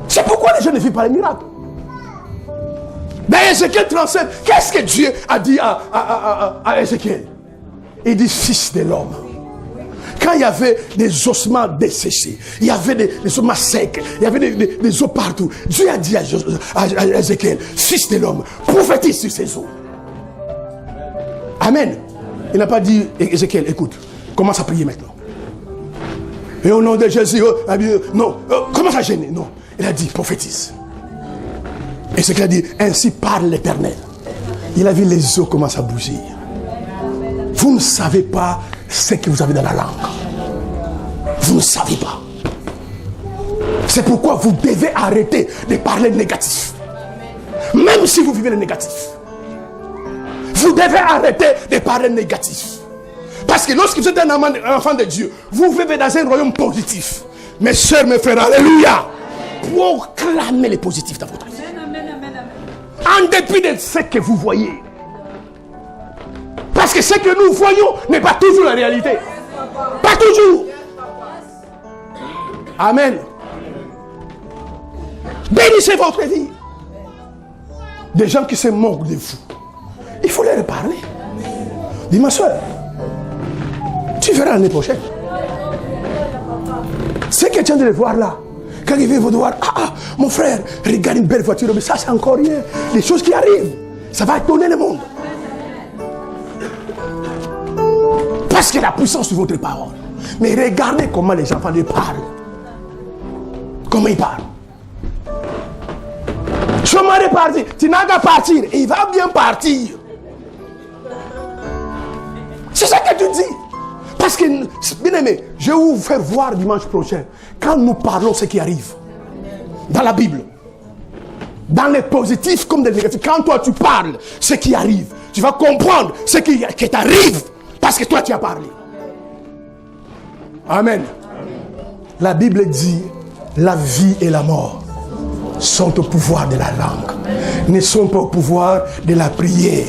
C'est pourquoi les gens ne vivent pas les miracles. Dans Ézéchiel 37, qu'est-ce que Dieu a dit à Ézéchiel? Il dit, fils de l'homme. Quand il y avait des ossements desséchés, il y avait des ossements secs, il y avait des os partout, Dieu a dit à Ézéchiel, fils de l'homme, prophétise sur ces os. Amen. Il n'a pas dit, Ézéchiel, écoute, commence à prier maintenant. Et au nom de Jésus, non, commence à gêner. Non, il a dit, prophétise. Ézéchiel a dit, ainsi parle l'Éternel. Il a vu les os commencer à bouger. Vous ne savez pas ce que vous avez dans la langue. Vous ne savez pas. C'est pourquoi vous devez arrêter de parler négatif. Même si vous vivez le négatif. Vous devez arrêter de parler négatif. Parce que lorsque vous êtes un enfant de Dieu, vous vivez dans un royaume positif. Mes soeurs, mes frères, alléluia. Proclamez les positifs dans votre vie. En dépit de ce que vous voyez. Parce que ce que nous voyons n'est pas toujours la réalité. Pas toujours. Amen. Bénissez votre vie. Des gens qui se moquent de vous, il faut leur parler. Dis ma soeur, tu verras l'année prochaine. Ce que tu viens de voir là, quand ils vont voir, mon frère, regarde une belle voiture, mais ça c'est encore rien. Les choses qui arrivent, ça va étonner le monde. Parce que la puissance de votre parole. Mais regardez comment les enfants les parlent. Comment ils parlent. Je m'en partir. Tu n'as qu'à partir. Et il va bien partir. C'est ça que tu dis. Parce que, bien aimé, je vais vous faire voir dimanche prochain. Quand nous parlons ce qui arrive. Dans la Bible. Dans les positifs comme dans les négatifs. Quand toi tu parles ce qui arrive. Tu vas comprendre ce qui t'arrive. Parce que toi tu as parlé. Amen. La Bible dit, la vie et la mort sont au pouvoir de la langue. Ne sont pas au pouvoir de la prière,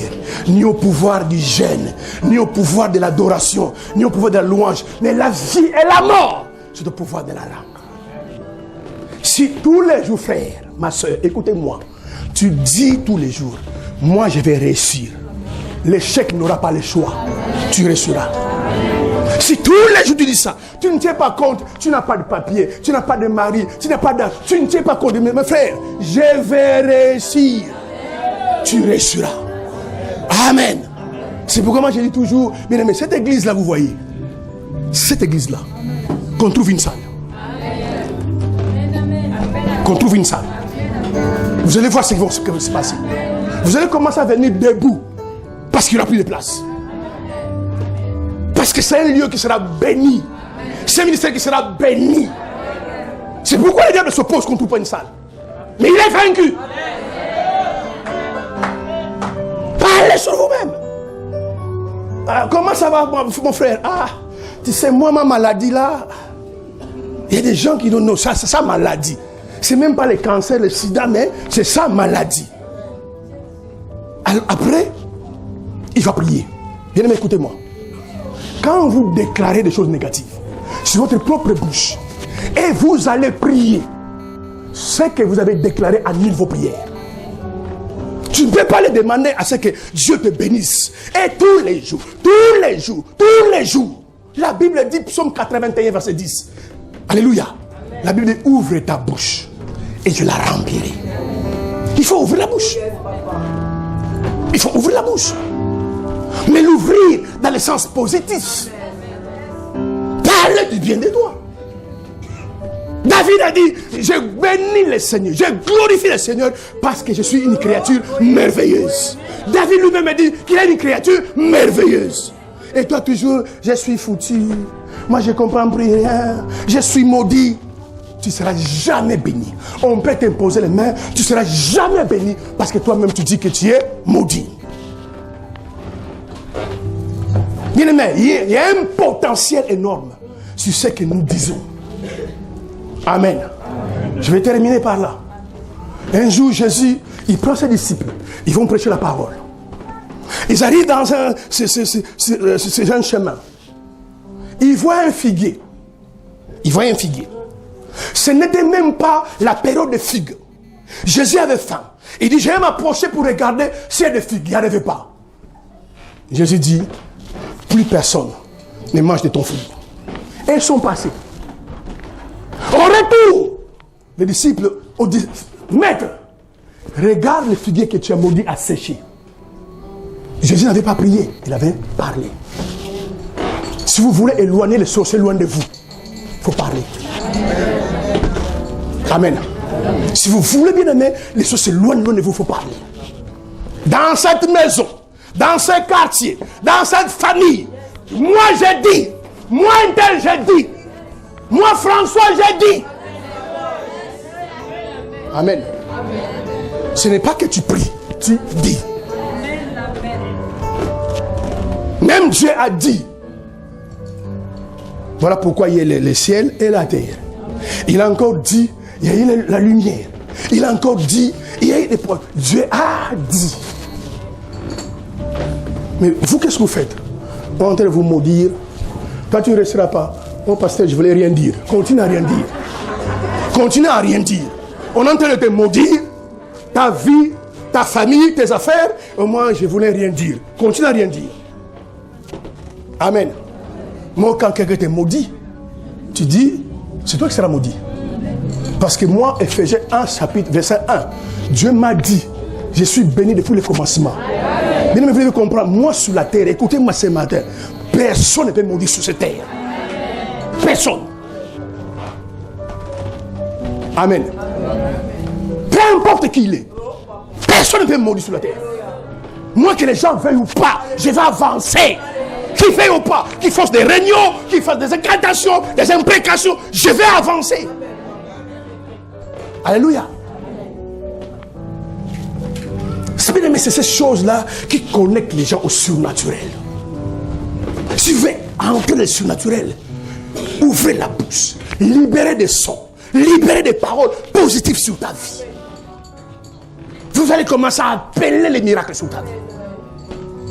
ni au pouvoir du jeûne, ni au pouvoir de l'adoration, ni au pouvoir de la louange. Mais la vie et la mort sont au pouvoir de la langue. Si tous les jours, frère, ma soeur, écoutez-moi, tu dis tous les jours, moi je vais réussir. L'échec n'aura pas le choix. Tu réussiras. Si tous les jours tu dis ça, tu ne tiens pas compte, tu n'as pas de papier, tu n'as pas de mari, tu n'as pas d'argent, tu ne tiens pas compte de mes frères, je vais réussir. Tu réussiras. Amen. C'est pourquoi moi je dis toujours, bien aimé, cette église-là, vous voyez, cette église-là, qu'on trouve une salle. Qu'on trouve une salle. Vous allez voir ce qui va se passer. Vous allez commencer à venir debout. Parce qu'il n'y aura plus de place. Parce que c'est un lieu qui sera béni. C'est un ministère qui sera béni. C'est pourquoi le diable s'oppose contre une salle. Mais il est vaincu. Parlez sur vous-même. Comment ça va, mon frère? Tu sais, moi, ma maladie là, il y a des gens qui disent non, ça c'est sa maladie. C'est même pas le cancer, le sida, mais c'est sa maladie. Alors, après, il va prier. Bien aimé, écoutez-moi. Quand vous déclarez des choses négatives sur votre propre bouche, et vous allez prier, ce que vous avez déclaré annule vos prières. Tu ne peux pas le demander à ce que Dieu te bénisse. Et tous les jours, tous les jours, tous les jours. La Bible dit, psaume 81, verset 10. Alléluia. La Bible dit, ouvre ta bouche et je la remplirai. Il faut ouvrir la bouche. Il faut ouvrir la bouche. Mais l'ouvrir dans le sens positif. Parle du bien de toi. David a dit, je bénis le Seigneur, je glorifie le Seigneur parce que je suis une créature merveilleuse. David lui-même a dit qu'il est une créature merveilleuse. Et toi toujours, je suis foutu. Moi je ne comprends plus rien. Je suis maudit. tu ne seras jamais béni. On peut t'imposer les mains, tu ne seras jamais béni parce que toi-même tu dis que tu es maudit. Bien-aimé, il y a un potentiel énorme sur ce que nous disons. Amen. Je vais terminer par là. Un jour, Jésus, il prend ses disciples. Ils vont prêcher la parole. Ils arrivent dans un chemin. Ils voient un figuier. Ce n'était même pas la période de figues. Jésus avait faim. Il dit, je vais m'approcher pour regarder s'il y a des figues. Il n'y arrivait pas. Jésus dit, plus personne ne mange de ton fruit. Et ils sont passés. Au retour, les disciples ont dit, maître, regarde le figuier que tu as maudit à sécher. Jésus n'avait pas prié, il avait parlé. Si vous voulez éloigner les sorciers loin de vous, il faut parler. Amen. Si vous voulez bien aimer les sorciers loin de vous, il faut parler. Dans cette maison, dans ce quartier, dans cette famille, moi j'ai dit, moi un tel j'ai dit, moi François j'ai dit. Amen. Ce n'est pas que tu pries, tu dis. Même Dieu a dit. Voilà pourquoi il y a le ciel et la terre. Il a encore dit, il y a eu la lumière. Il a encore dit, il y a eu des points. Dieu a dit. Mais vous, qu'est-ce que vous faites? On est en train de vous maudire. Toi, tu ne resteras pas. Oh, pasteur, je ne voulais rien dire. Continue à rien dire. Continue à rien dire. On est en train de te maudire. Ta vie, ta famille, tes affaires. Et moi, je ne voulais rien dire. Continue à rien dire. Amen. Moi, quand quelqu'un te maudit, tu dis, c'est toi qui seras maudit. Parce que moi, Éphésiens 1, chapitre, verset 1, Dieu m'a dit, je suis béni depuis le commencement. Bien, vous devez comprendre, moi sur la terre, écoutez-moi ce matin, personne ne peut maudire sur cette terre. Personne. Amen. Peu importe qui il est, personne ne peut maudire sur la terre. Moi, que les gens veuillent ou pas, je vais avancer. Qui fait ou pas, qui fasse des réunions, qui fasse des incantations, des imprécations, je vais avancer. Alléluia. Mais c'est ces choses-là qui connectent les gens au surnaturel. Si vous voulez entrer dans le surnaturel, ouvrez la bouche, libérez des sons, libérez des paroles positives sur ta vie. Vous allez commencer à appeler les miracles sur ta vie.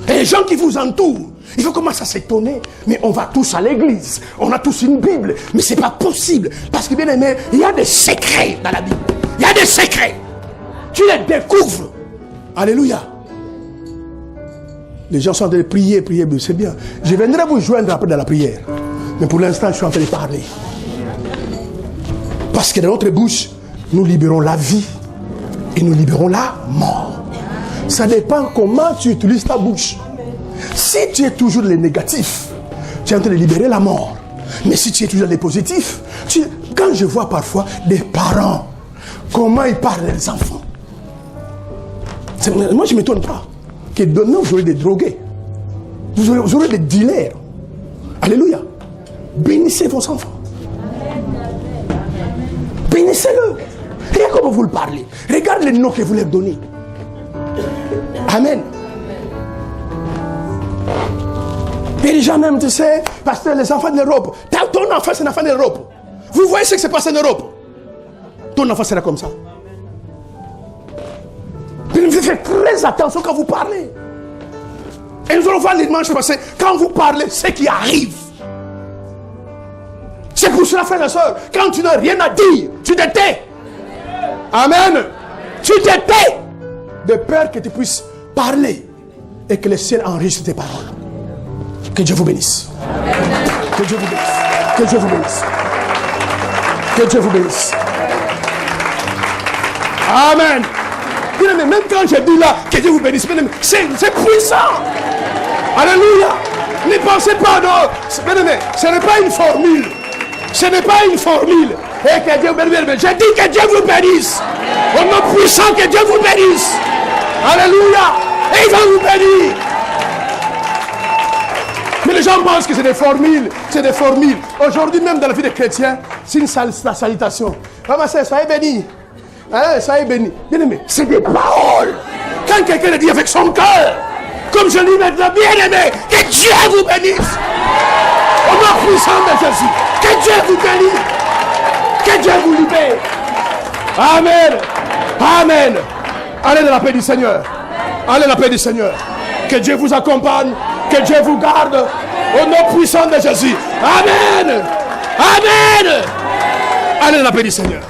Et les gens qui vous entourent, ils vont commencer à s'étonner. Mais on va tous à l'église. On a tous une Bible. Mais ce n'est pas possible. Parce que bien aimé, il y a des secrets dans la Bible. Il y a des secrets. Tu les découvres. Alléluia. Les gens sont en train de prier, c'est bien. Je viendrai vous joindre après dans la prière. Mais pour l'instant, je suis en train de parler. Parce que dans notre bouche, nous libérons la vie et nous libérons la mort. Ça dépend comment tu utilises ta bouche. Si tu es toujours dans les négatifs, tu es en train de libérer la mort. Mais si tu es toujours dans les positifs, quand je vois parfois des parents, comment ils parlent des enfants. Moi, je ne m'étonne pas que demain, vous aurez des drogués. Vous aurez des dealers. Alléluia. Bénissez vos enfants. Bénissez-le. Regarde comment vous le parlez. Regarde les noms que vous leur donnez. Amen. Et les gens même, tu sais, parce que les enfants de l'Europe, ton enfant c'est un enfant de l'Europe. Vous voyez ce qui se passe en Europe. Ton enfant sera comme ça. Mais vous faites très attention quand vous parlez. Et nous allons voir les dimanches passés, quand vous parlez, ce qui arrive. C'est pour cela, frères et sœurs, quand tu n'as rien à dire, tu te tais. Amen. Tu te tais. De peur que tu puisses parler et que le ciel enrichisse tes paroles. Que Dieu vous bénisse. Que Dieu vous bénisse. Que Dieu vous bénisse. Que Dieu vous bénisse. Amen. Même quand je dis là, que Dieu vous bénisse, c'est puissant. Alléluia. Ne pensez pas, non. Ce n'est pas une formule. Ce n'est pas une formule. Et que Dieu vous bénisse. Je dis que Dieu vous bénisse. Au nom puissant, que Dieu vous bénisse. Alléluia. Et il va vous bénir. Mais les gens pensent que c'est des formules. C'est des formules. Aujourd'hui, même dans la vie des chrétiens, c'est une salutation. Maman, soyez béni. Soyez béni. Bien aimé, c'est des paroles. Quand quelqu'un le dit avec son cœur, comme je dis maintenant, bien aimé, que Dieu vous bénisse. Au nom puissant de Jésus. Que Dieu vous bénisse. Que Dieu vous libère. Amen. Amen. Allez dans la paix du Seigneur. Allez dans la paix du Seigneur. Que Dieu vous accompagne. Que Dieu vous garde. Au nom puissant de Jésus. Amen. Amen. Allez dans la paix du Seigneur.